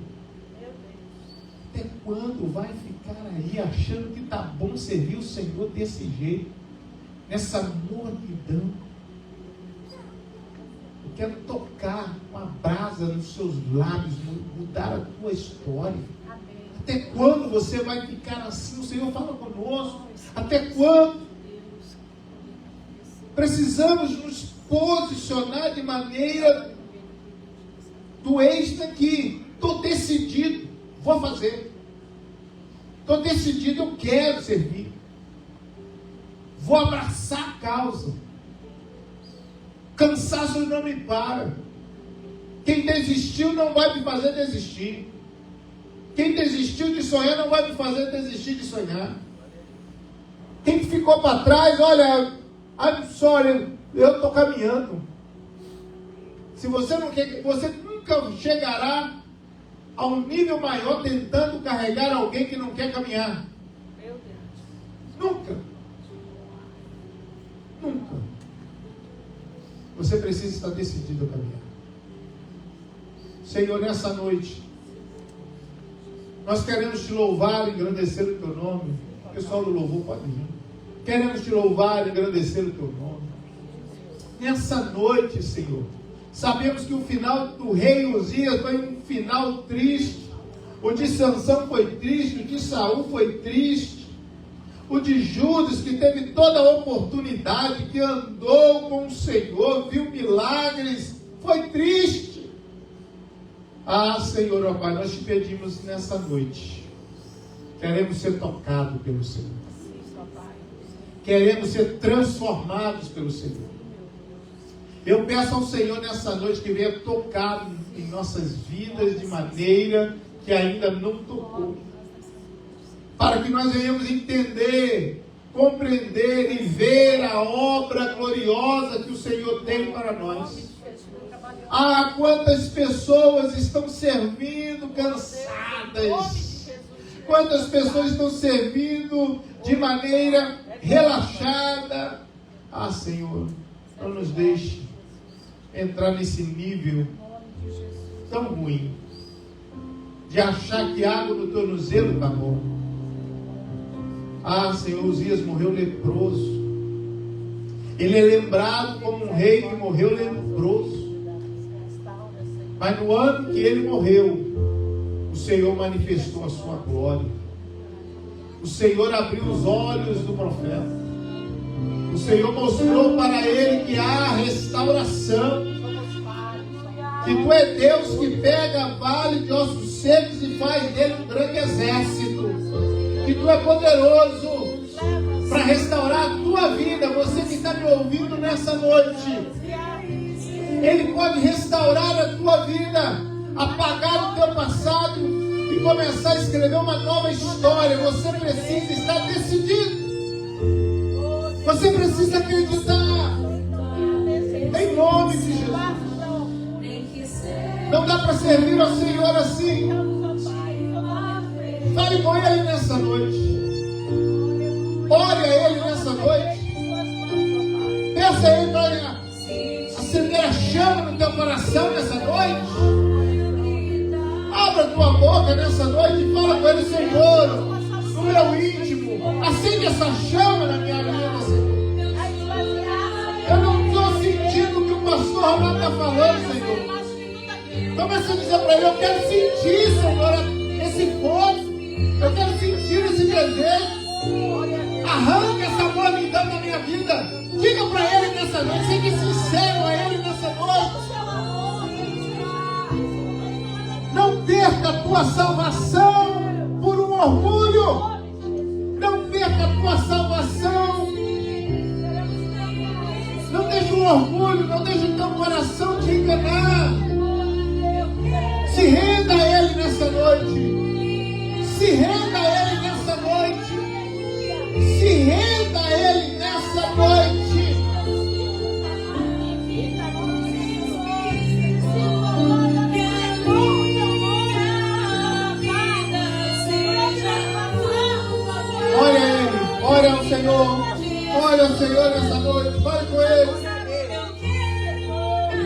Até quando vai ficar aí achando que está bom servir o Senhor desse jeito? Nessa mornidão. Eu quero tocar uma brasa nos seus lábios, mudar a tua história. Até quando você vai ficar assim? O Senhor fala conosco. Até quando? Precisamos nos posicionar de maneira do êxito aqui. Estou decidido, vou fazer. Estou decidido, eu quero servir. Vou abraçar a causa. Cansaço não me para. Quem desistiu não vai me fazer desistir. Quem desistiu de sonhar não vai me fazer desistir de sonhar. Quem ficou para trás, olha, I'm sorry, eu estou caminhando. Se você não quer, você nunca chegará a um nível maior tentando carregar alguém que não quer caminhar. Meu Deus. Nunca. Nunca. Você precisa estar decidido a caminhar. Senhor, nessa noite, nós queremos te louvar e engrandecer o teu nome. O pessoal do louvor pode vir. Queremos te louvar e engrandecer o teu nome. Nessa noite, Senhor, sabemos que o final do rei Uzias foi um final triste. O de Sansão foi triste, o de Saul foi triste. O de Judas, que teve toda a oportunidade, que andou com o Senhor, viu milagres, foi triste. Ah, Senhor, ó Pai, nós te pedimos nessa noite. Queremos ser tocados pelo Senhor. Queremos ser transformados pelo Senhor. Eu peço ao Senhor nessa noite que venha tocar em nossas vidas de maneira que ainda não tocou. Para que nós venhamos entender, compreender e ver a obra gloriosa que o Senhor tem para nós. Ah, quantas pessoas estão servindo cansadas. Quantas pessoas estão servindo de maneira relaxada. Ah, Senhor, não nos deixe entrar nesse nível tão ruim de achar que água no tornozelo está bom. Ah, Senhor, Uzias morreu leproso. Ele é lembrado como um rei que morreu leproso. Mas no ano que ele morreu, o Senhor manifestou a sua glória. O Senhor abriu os olhos do profeta. O Senhor mostrou para ele que há restauração. Que tu é Deus que pega vale de ossos secos e faz dele um grande exército. Que tu é poderoso para restaurar a tua vida. Você que está me ouvindo nessa noite, Ele pode restaurar a tua vida, apagar o teu passado e começar a escrever uma nova história. Você precisa estar decidido. Você precisa acreditar em nome de Jesus. Não dá para servir ao Senhor assim. Fale com Ele nessa noite. Ore a Ele nessa noite. Peça a Ele para acender a chama no teu coração nessa noite. Abra a tua boca nessa noite e fala com Ele: Senhor, no meu íntimo, acende essa chama na minha vida, Senhor. Eu não estou sentindo o que o pastor Ronaldo está falando, Senhor. Começa a dizer para Ele: eu quero sentir, Senhor, esse fogo. Eu quero sentir esse desejo. Arranca essa mornidão da minha vida. Diga para Ele nessa noite. Seja sincero a Ele nessa noite. Não perca a tua salvação por um orgulho. Não perca a tua salvação. Não deixe o orgulho, não deixe o teu coração te enganar. Se renda a Ele nessa noite. Se renda a Ele nessa noite. Se renda a Ele nessa noite. Ore a Ele, ore ao Senhor. Ore ao Senhor nessa noite. Fale com Ele.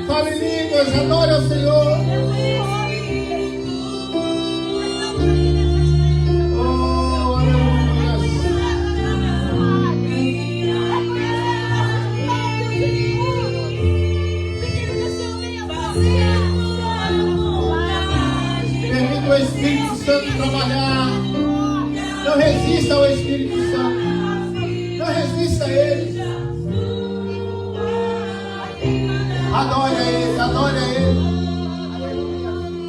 Fale em línguas, adore ao Senhor. Permita o Espírito Santo trabalhar. Não resista ao Espírito Santo. Não resista a Ele. Adore a Ele, adore a Ele.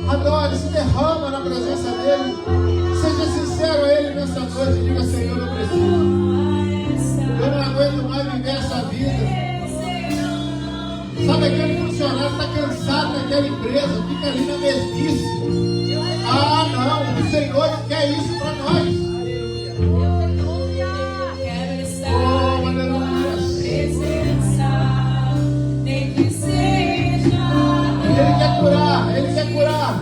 Adore, se derrama na presença dEle. Seja sincero a Ele nessa noite. Diga: Senhor, eu preciso. Eu não aguento mais viver essa vida. Sabe aquele funcionário que está cansado naquela empresa, fica ali na mesmice. Ah, não, o Senhor não quer isso para nós. Oh, aleluia. Ele quer curar, Ele quer curar.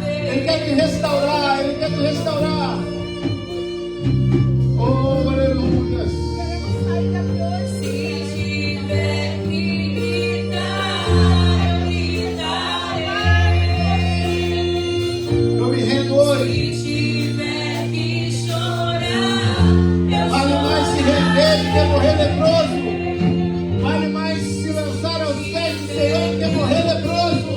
Ele quer te restaurar, Ele quer te restaurar. Oh, aleluia. Eu me rendo hoje. Vale mais se render do que morrer leproso. Vale mais se lançar aos pés do Senhor do que morrer leproso.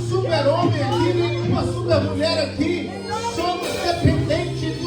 Super-homem aqui, nem uma super-mulher aqui. Somos dependentes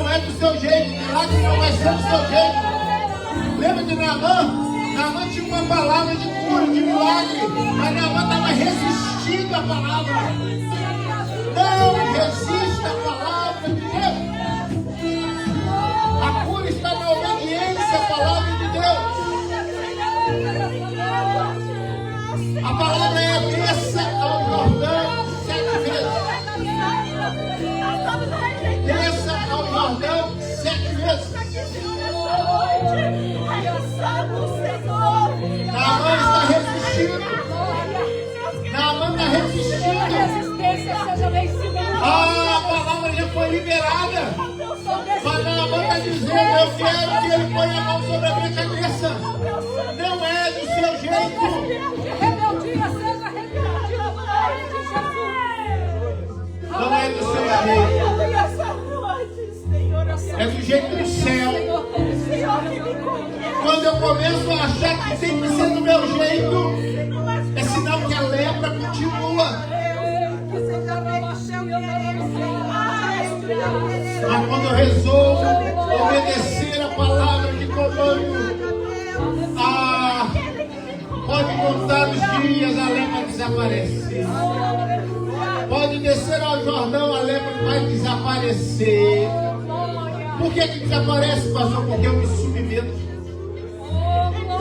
não é do seu jeito, o milagre não vai ser do seu jeito. Lembra de Naamã? Naamã tinha uma palavra de cura, de milagre, mas Naamã estava resistindo à palavra. Não resista à palavra de Deus. A cura está na obediência à palavra de Deus. A palavra é: desça ao Jordão 7 vezes. Desça ao Jordão 7 vezes. Naamã está resistindo. Naamã está resistindo. A palavra já foi liberada. Mas Naamã está dizendo: eu quero que ele ponha a mão sobre a minha cabeça. Não é do seu jeito. Não é do seu jeito. É do jeito do céu. Quando eu começo a achar que tem que ser do meu jeito, é sinal que a lepra continua. Mas quando eu resolvo obedecer a palavra de comando, pode contar os dias, a lepra desaparece. Pode descer ao Jordão, a lepra vai desaparecer. Por que desaparece, pastor? Porque eu me submeto.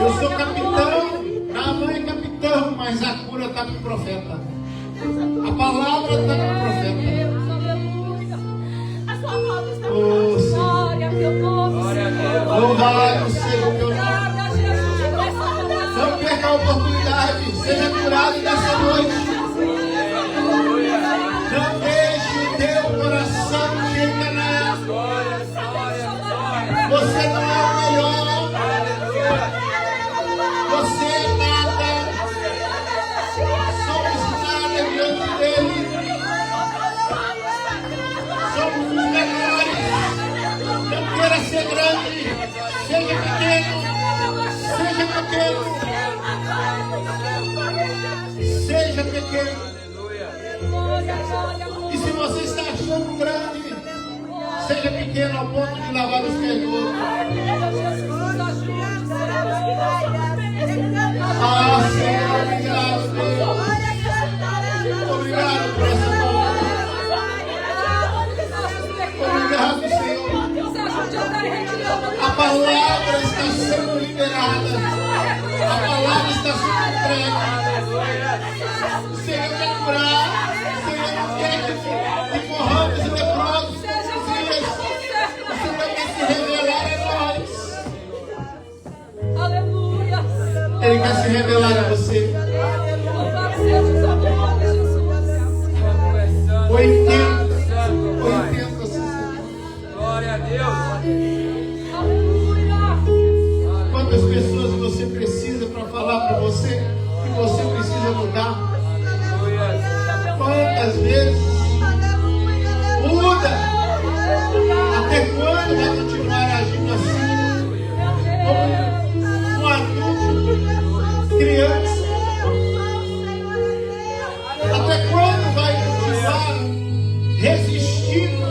Eu sou capitão, Naamã é capitão, mas a cura está com o profeta. A palavra está com o profeta. Oh, Senhor. Louvado seja o teu nome. Não perca a oportunidade. Seja curado nessa noite. Não deixe o teu coração te enganar. Você não é o melhor. Você é nada. Somos nada diante dele. Somos os menores. Não queira ser grande. Seja pequeno. Seja pequeno. Seja pequeno. E se você está achando grande, seja pequeno ao ponto de lavar os pés do outro. Senhor, obrigado, Deus. Obrigado por essa palavra. Obrigado, Senhor. A palavra está sendo liberada. A palavra está sendo entregue. O Senhor quer curar. O Senhor quer que morramos e leprosos. O Senhor quer se revelar a nós. Aleluia. Ele quer se revelar a você. Ou entenda. Glória a Deus. Quantas pessoas você precisa para falar para você que você precisa mudar? Quantas vezes? Muda! Até quando vai continuar agindo assim? Como um adulto, criança? Até quando vai continuar resistindo?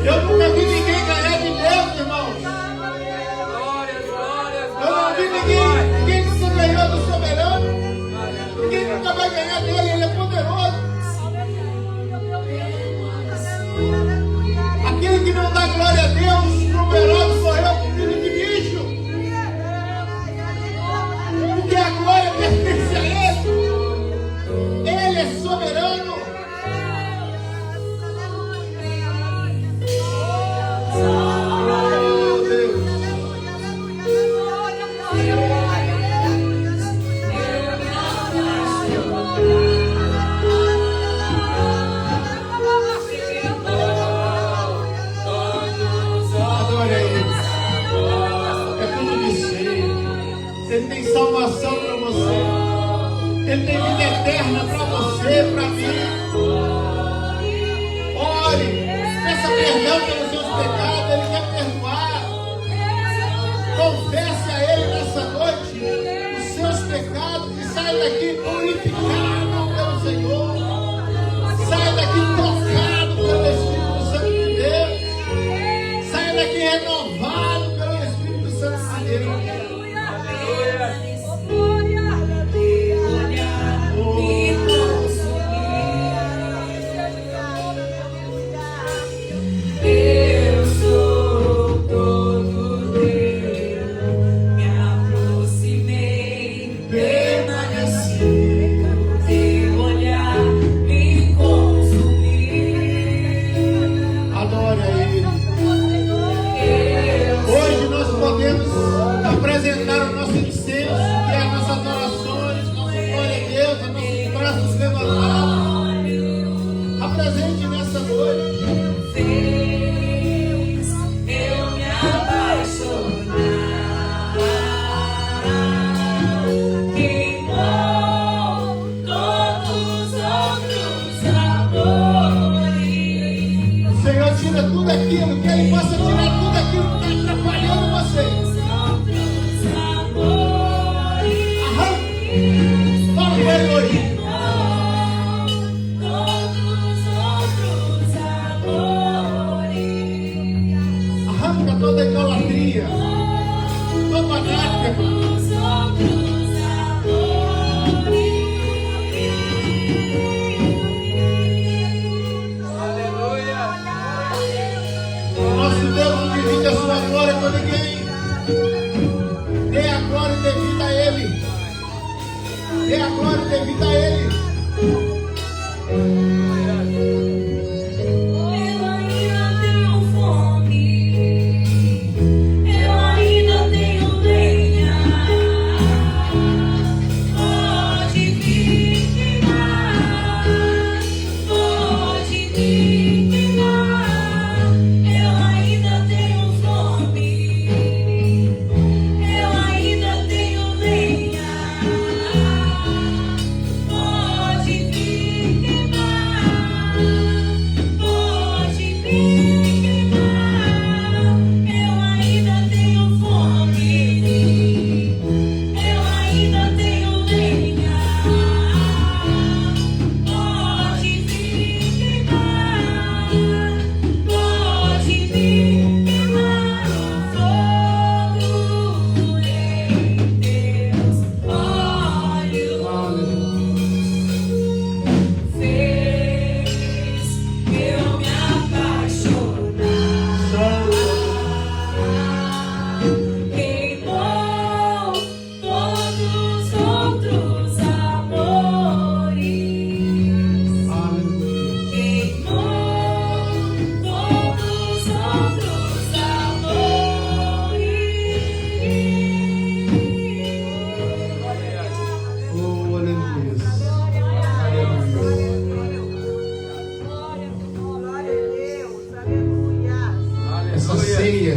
Eu nunca vi ninguém ganhar de Deus, irmãos. Eu não vi ninguém que se ganhou do soberano. Ninguém nunca vai ganhar dele, ele é poderoso. Aquele que não dá glória a Deus, numeroso sou eu, filho de bicho. Porque a glória pertence a ele. Ele é soberano. Ele tem salvação para você. Ele tem vida eterna para você, para mim. Ore, peça perdão pelos seus pecados, Ele quer perdoar. Confesse a Ele nessa noite os seus pecados e sai daqui purificado pelo Senhor. Sai daqui tocado pelo tudo aquilo, que Ele possa tirar tudo aquilo que está atrapalhando você. Arranca. Fala com Ele hoje. Arranca toda a idolatria, todo anátema. Nosso Deus não divide a sua glória com ninguém. Dê a glória devida a Ele. Dê a glória devida a Ele.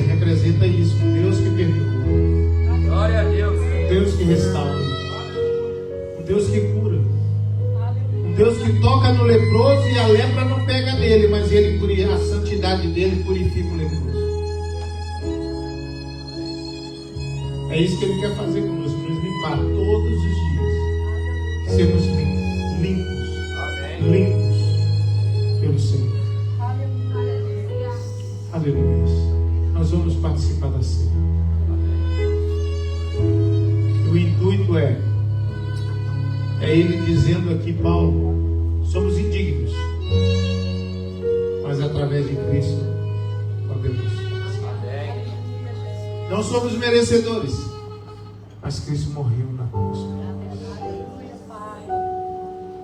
Representa isso, um Deus que perdoa, Glória a Deus. um Deus que restaura, um Deus que cura, um Deus que toca no leproso e a lepra não pega nele, mas ele, por a santidade dele, purifica o leproso. É isso que Ele quer fazer conosco, nos limpar todos os dias, sermos limpos pelo Senhor. Aleluia. Nós vamos participar da ceia. O intuito é Ele dizendo aqui, Paulo, somos indignos, mas através de Cristo podemos. Não somos merecedores, mas Cristo morreu na cruz.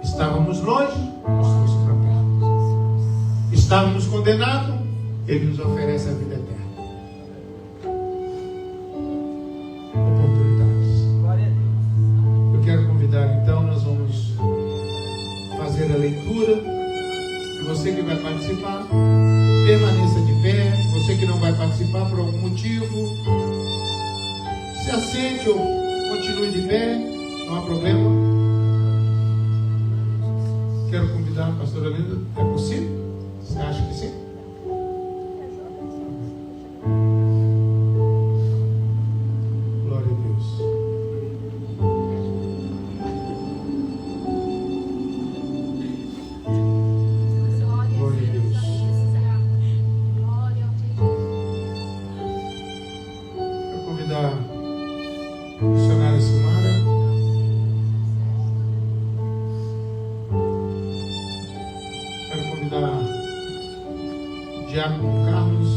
Estávamos longe, nós trouxe para perto. Estávamos condenados, Ele nos oferece a vida eterna. Então nós vamos fazer a leitura. E você que vai participar, permaneça de pé. Você que não vai participar por algum motivo, se assente ou continue de pé, não há problema. Quero convidar a pastora Linda. É possível? Você acha que sim? Diácono Carlos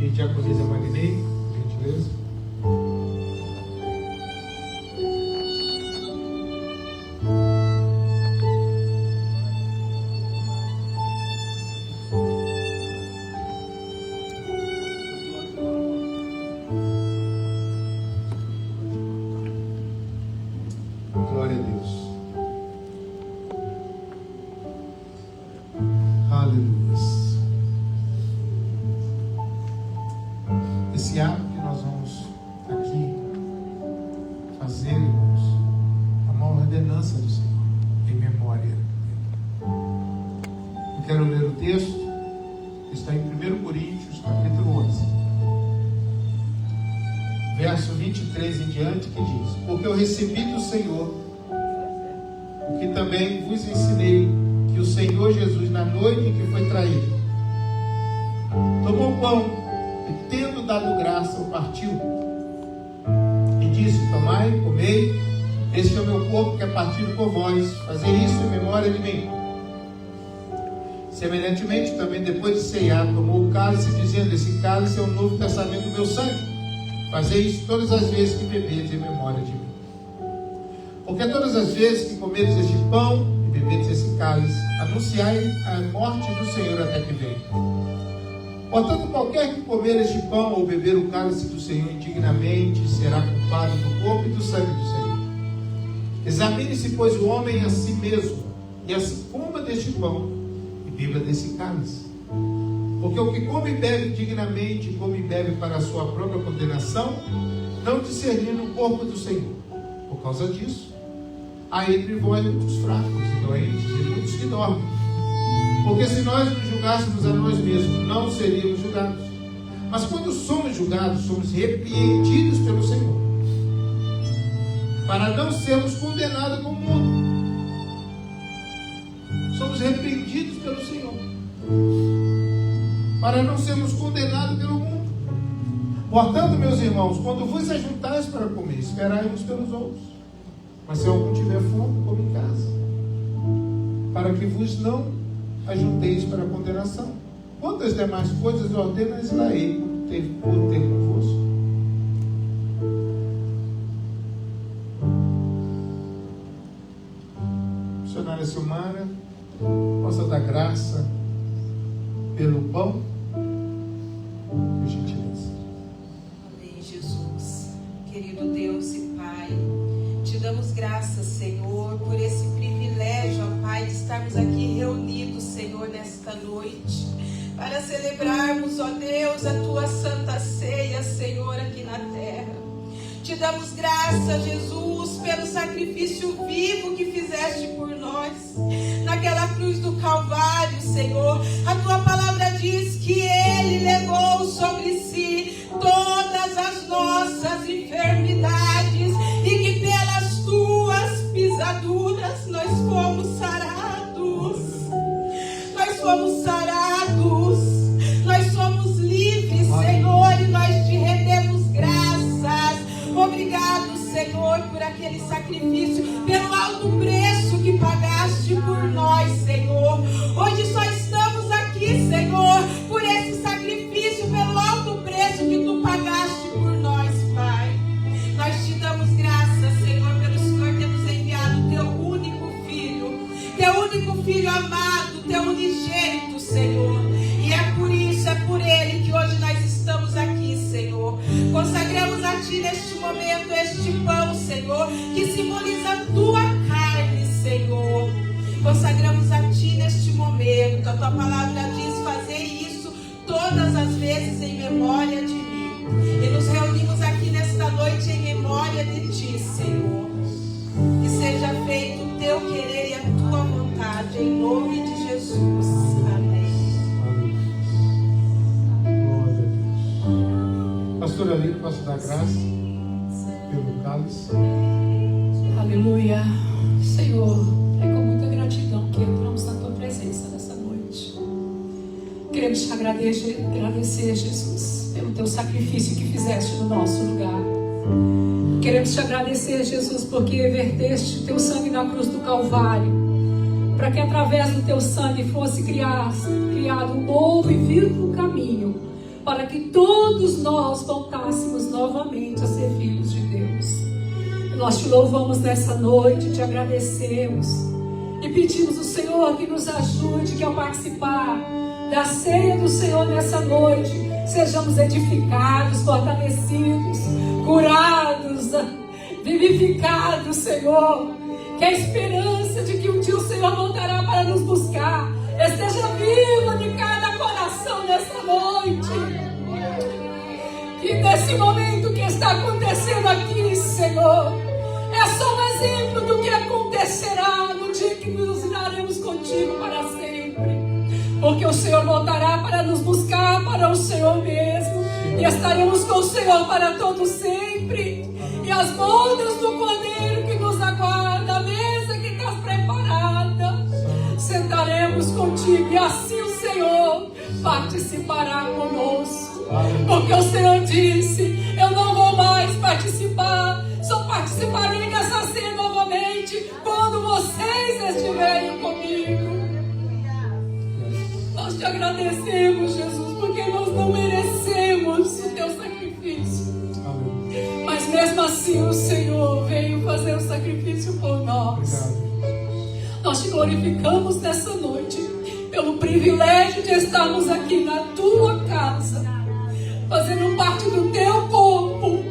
e Diaconisa Marinei, por gentileza. Glória a Deus. Aleluia. Esse ato que nós vamos aqui fazer, irmãos, é uma ordenança do Senhor, em memória dele. Eu quero ler o texto Está em 1 Coríntios, capítulo 11, verso 23 em diante, que diz: porque eu recebi do Senhor o que também vos ensinei, que o Senhor Jesus, na noite em que foi traído, tomou o pão e, tendo dado graça, o partiu e disse: tomai, comei, este é o meu corpo que é partido por vós, fazei isso em memória de mim. Semelhantemente, também depois de ceiar, tomou o cálice, dizendo: esse cálice é o novo testamento do meu sangue, fazei isso todas as vezes que bebedes em memória de mim. Porque todas as vezes que comeres este pão e bebedes esse cálice, anunciai a morte do Senhor até que venha. Portanto, qualquer que comer este pão ou beber o cálice do Senhor indignamente será culpado do corpo e do sangue do Senhor. Examine-se, pois, o homem a si mesmo, e assim coma deste pão e beba desse cálice. Porque o que come e bebe dignamente, come e bebe para a sua própria condenação, não discernindo o corpo do Senhor. Por causa disso, há entre vós muitos fracos e doentes e muitos que dormem. Porque se nós nos julgássemos a nós mesmos, não seríamos julgados. Mas quando somos julgados, somos repreendidos pelo Senhor, para não sermos condenados com o mundo. Somos repreendidos pelo Senhor, para não sermos condenados pelo mundo. Portanto, meus irmãos, quando vos ajuntais para comer, esperai uns pelos outros. Mas se algum tiver fome, come em casa, para que vos não ajunteis para a condenação. Quantas demais coisas ordena a Israel por ter convosco? Missionária Silmara, possa dar graça pelo pão e gentileza. Amém, Jesus. Querido Deus e Pai, te damos graças, Senhor, por esse privilégio, ó Pai, de estarmos aqui reunidos, Senhor, nesta noite, para celebrarmos, ó Deus, a Tua Santa Ceia, Senhor, aqui na terra. Te damos graças, Jesus, pelo sacrifício vivo que fizeste por nós, naquela cruz do Calvário, Senhor. A Tua palavra diz que Ele levou sobre si todas as nossas enfermidades e que pelas Tuas pisaduras nós fomos sarados. Nós fomos sarados. Nós somos livres, Senhor, e nós te rendemos graças. Obrigado, Senhor, por aquele sacrifício, pelo alto preço que pagaste por nós, Senhor. Hoje só estamos aqui, Senhor, por esse sacrifício, pelo alto preço que Tu pagaste por nós, Pai. Nós te damos graças, Senhor, pelo Senhor ter nos enviado Teu único Filho amado, Teu unigênito, Senhor. E é por isso, é por Ele que hoje nós estamos aqui, Senhor. Consagramos a Ti neste momento este pão, Senhor, que simboliza a Tua carne, Senhor. Consagramos a Ti neste momento. A Tua palavra diz: fazer isso todas as vezes em memória de mim. E nos reunimos aqui nesta noite em memória de Ti, Senhor. Que seja feito o Teu querer e a Tua vontade, em nome de Jesus. Amém. Pastor Alino, posso dar graça pelo cálice? Aleluia. Senhor, é com muita gratidão que entramos na Tua presença nessa noite. Queremos te agradecer, Jesus, pelo Teu sacrifício que fizeste no nosso lugar. Queremos te agradecer, Jesus, porque verteste o Teu sangue na cruz do Calvário, para que através do Teu sangue fosse criado um novo e vivo caminho, para que todos nós voltássemos novamente a ser filhos de Deus. E nós te louvamos nessa noite, te agradecemos e pedimos ao Senhor que nos ajude, que ao participar da ceia do Senhor nessa noite, sejamos edificados, fortalecidos, curados, vivificados, Senhor. Que a esperança de que um dia o Senhor voltará para nos buscar esteja viva de cada coração nessa noite. Que nesse momento que está acontecendo aqui, Senhor, é só um exemplo do que acontecerá no dia que nos iremos contigo para sempre. porque o Senhor voltará para nos buscar para o Senhor mesmo, e estaremos com o Senhor para todo sempre. E as bodas do Cordeiro que nos aguarda, a mesa que está preparada, sentaremos contigo, e assim o Senhor participará conosco. Porque o Senhor disse: eu não vou mais participar, só participarei dessa ceia novamente quando vocês estiverem comigo. Nós te agradecemos, Jesus, porque nós não merecemos o teu sacrifício. Mas mesmo assim o Senhor veio fazer o sacrifício por nós. Nós te glorificamos nessa noite pelo privilégio de estarmos aqui na tua casa, fazendo parte do teu corpo,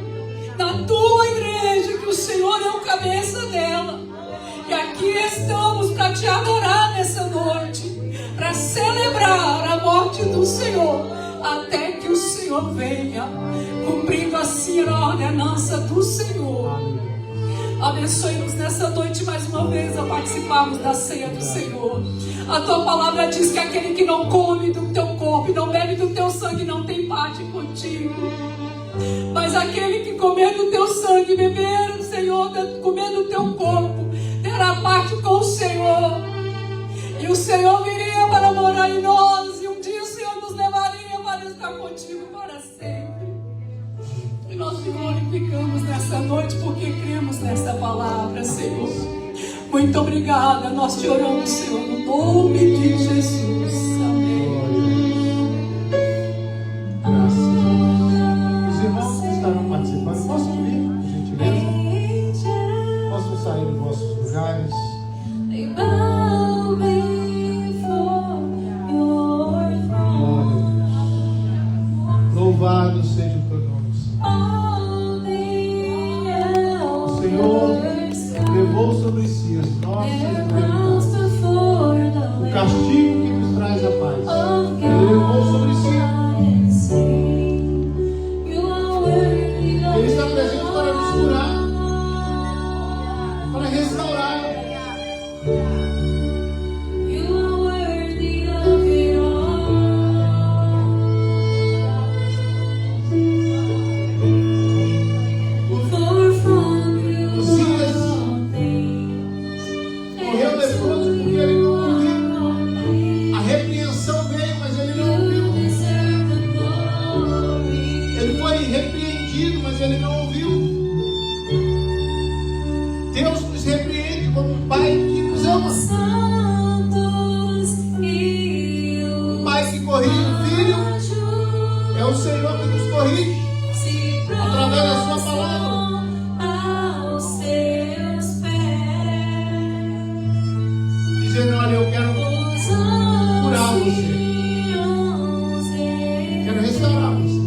na tua igreja, que o Senhor é o cabeça dela. E aqui estamos para te adorar nessa noite, para celebrar a morte do Senhor, até que o Senhor venha, cumprindo assim a ordenança do Senhor. Abençoe-nos nessa noite mais uma vez a participarmos da ceia do Senhor. A tua palavra diz que aquele que não come do teu corpo e não bebe do teu sangue não tem parte contigo. Mas aquele que comer do teu sangue e beber, Senhor, comer do teu corpo, terá parte com o Senhor. E o Senhor viria para morar em nós, e um dia o Senhor nos levaria para estar contigo para sempre. E nós te glorificamos nessa noite porque cremos nessa palavra, Senhor. Muito obrigada, nós te oramos, Senhor, no nome de Jesus. Amém. Graças. Os irmãos que estarão participando, possam vir, por gentileza? Possam sair dos vossos lugares. Louvado seja o teu nome, Senhor. O Senhor levou sobre si as nossas enfermidades, o castigo que nos traz a paz. Ele levou sobre si. Ele está presente para nos curar, para restaurar. Ele não ouviu. Deus nos repreende como um pai que nos ama. Um pai que corrige o filho é o Senhor que nos corrige através da sua palavra. Dizendo: olha, eu quero curar você, quero restaurar você.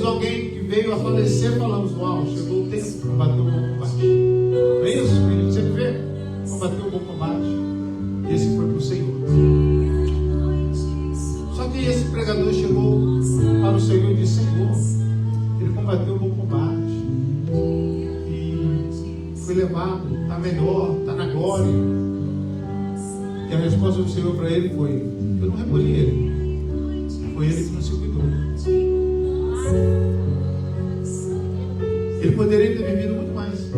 Alguém que veio a falecer, falamos: uau, chegou o tempo, combateu o bom combate. Não é isso que a gente sempre vê? Combateu o bom combate. E esse foi para o Senhor. Só que esse pregador chegou para o Senhor e disse: Senhor, ele combateu o bom combate e foi levado, está melhor, está na glória. E a resposta do Senhor para ele foi: eu não recolhi ele, foi ele que não se cuidou. Ele poderia ter vivido muito mais,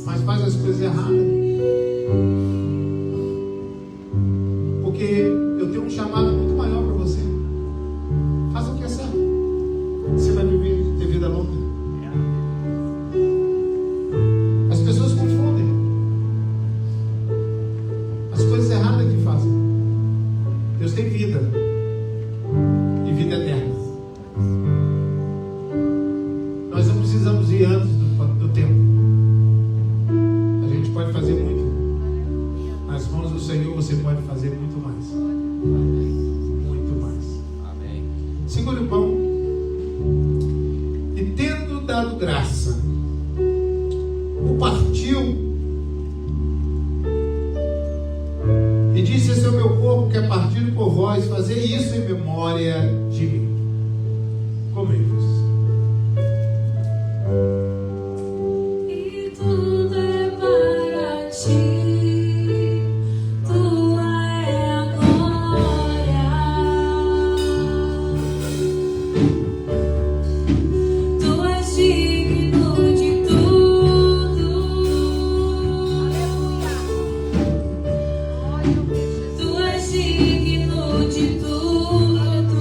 mas faz as coisas erradas. Porque eu tenho um chamado muito maior para você. Faça o que é certo. Você vai viver, ter vida longa. Nós não precisamos ir antes do tempo. A gente pode fazer muito. Nas mãos do Senhor você pode fazer muito mais. Muito mais. Amém. Segure o pão. E tendo dado graça, o partiu e disse: esse é o meu corpo que é partido por vós, fazei isso em memória de mim. Comemos. E tudo é para ti, tua é a glória. Tu és digno de tudo. Tu és digno de tudo.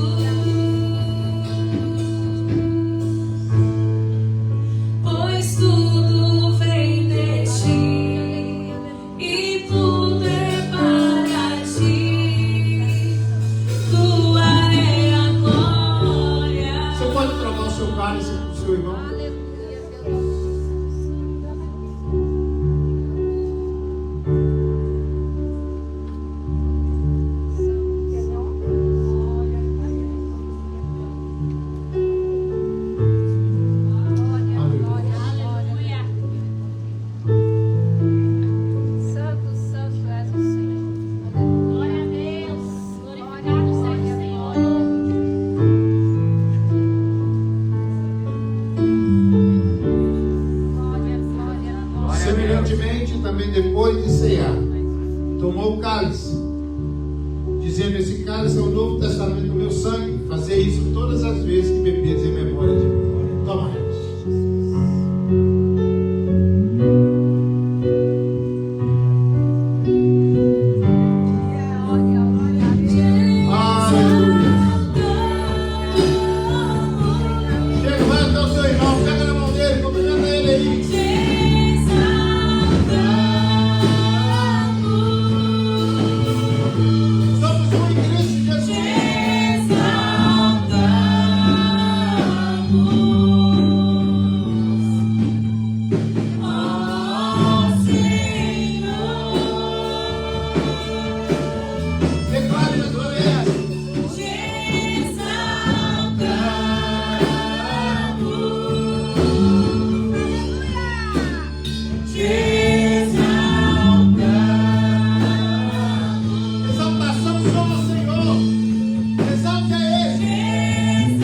Pois tudo vem de ti e tudo é para ti, tua é a glória. Você pode trocar o seu cálice com o seu irmão? Santo, santo és o Senhor. Glória a Deus. Glorificado seja o Senhor. Glória, glória, glória. Semelhantemente, também depois de cear, tomou o cálice, dizendo: esse cálice é o novo testamento do meu sangue. Fazei isso todas as vezes que bebedes em memória de mim. Toma isso. Aleluia. Chega, vai até o seu irmão, pega na mão dele, cumprimenta ele aí. Somos um em Cristo Jesus. Declare a sua vez. Exaltação só ao Senhor. Exalte a Ele.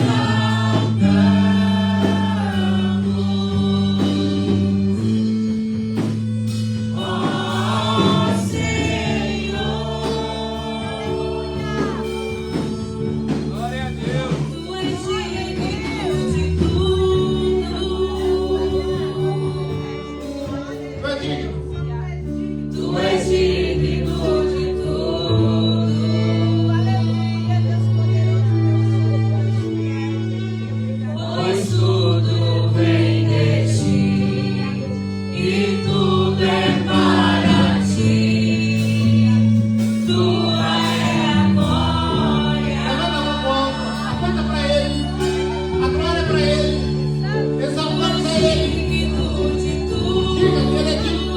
Glória a Deus. Tu és digno de tudo. Tu é digno. Tu és digno de tudo. Aleluia, Deus Pois tudo vem de ti e tudo é para ti, tua é a glória. Levanta a mão pro alto. Aponta para Ele. A glória é para Ele. Exaltamos a Ele. Digno de tudo. Diga que Ele é digno.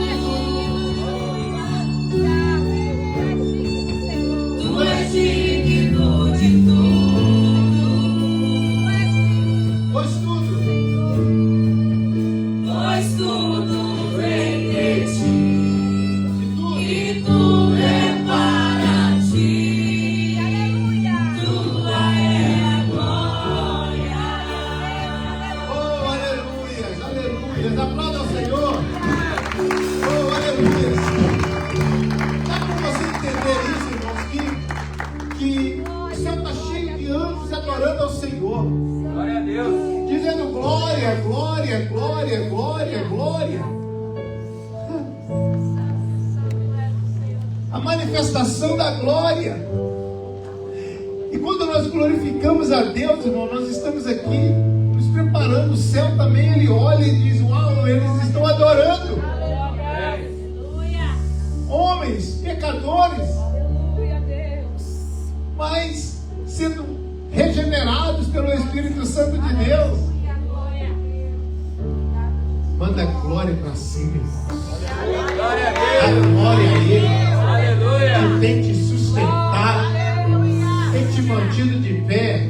Tu és digno de tudo. Pois tudo. Pois tudo vem de ti E tudo. e tudo é para ti, tua é a glória. Oh, aleluias, aleluias. Aplauda ao Senhor. Oh, aleluias. Dá para você entender isso, irmãos, que o céu está cheio de anjos adorando ao Senhor, Glória a Deus. dizendo glória, glória, glória, glória, glória. A manifestação da glória. E quando nós glorificamos a Deus, irmão, nós estamos aqui nos preparando. O céu também, ele olha e diz: uau, eles estão adorando. Aleluia. Homens, pecadores, Aleluia, Deus. mas sendo regenerados pelo Espírito Santo de Deus. Glória. Manda glória para cima, irmão. Glória a A Deus. glória a Ele, Aleluia. que tem te sustentado, tem te mantido de pé.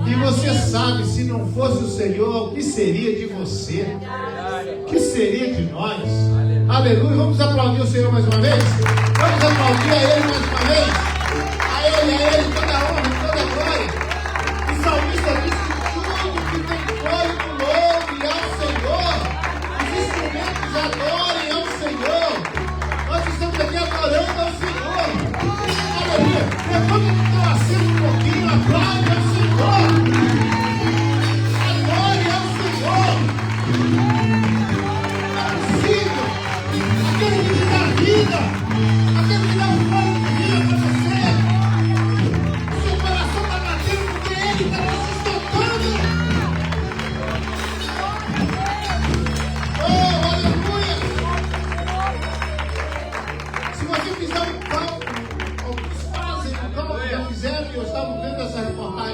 E você sabe, se não fosse o Senhor, o que seria de você? O que seria de nós? Aleluia. Vamos aplaudir o Senhor mais uma vez? Vamos aplaudir a Ele mais uma vez?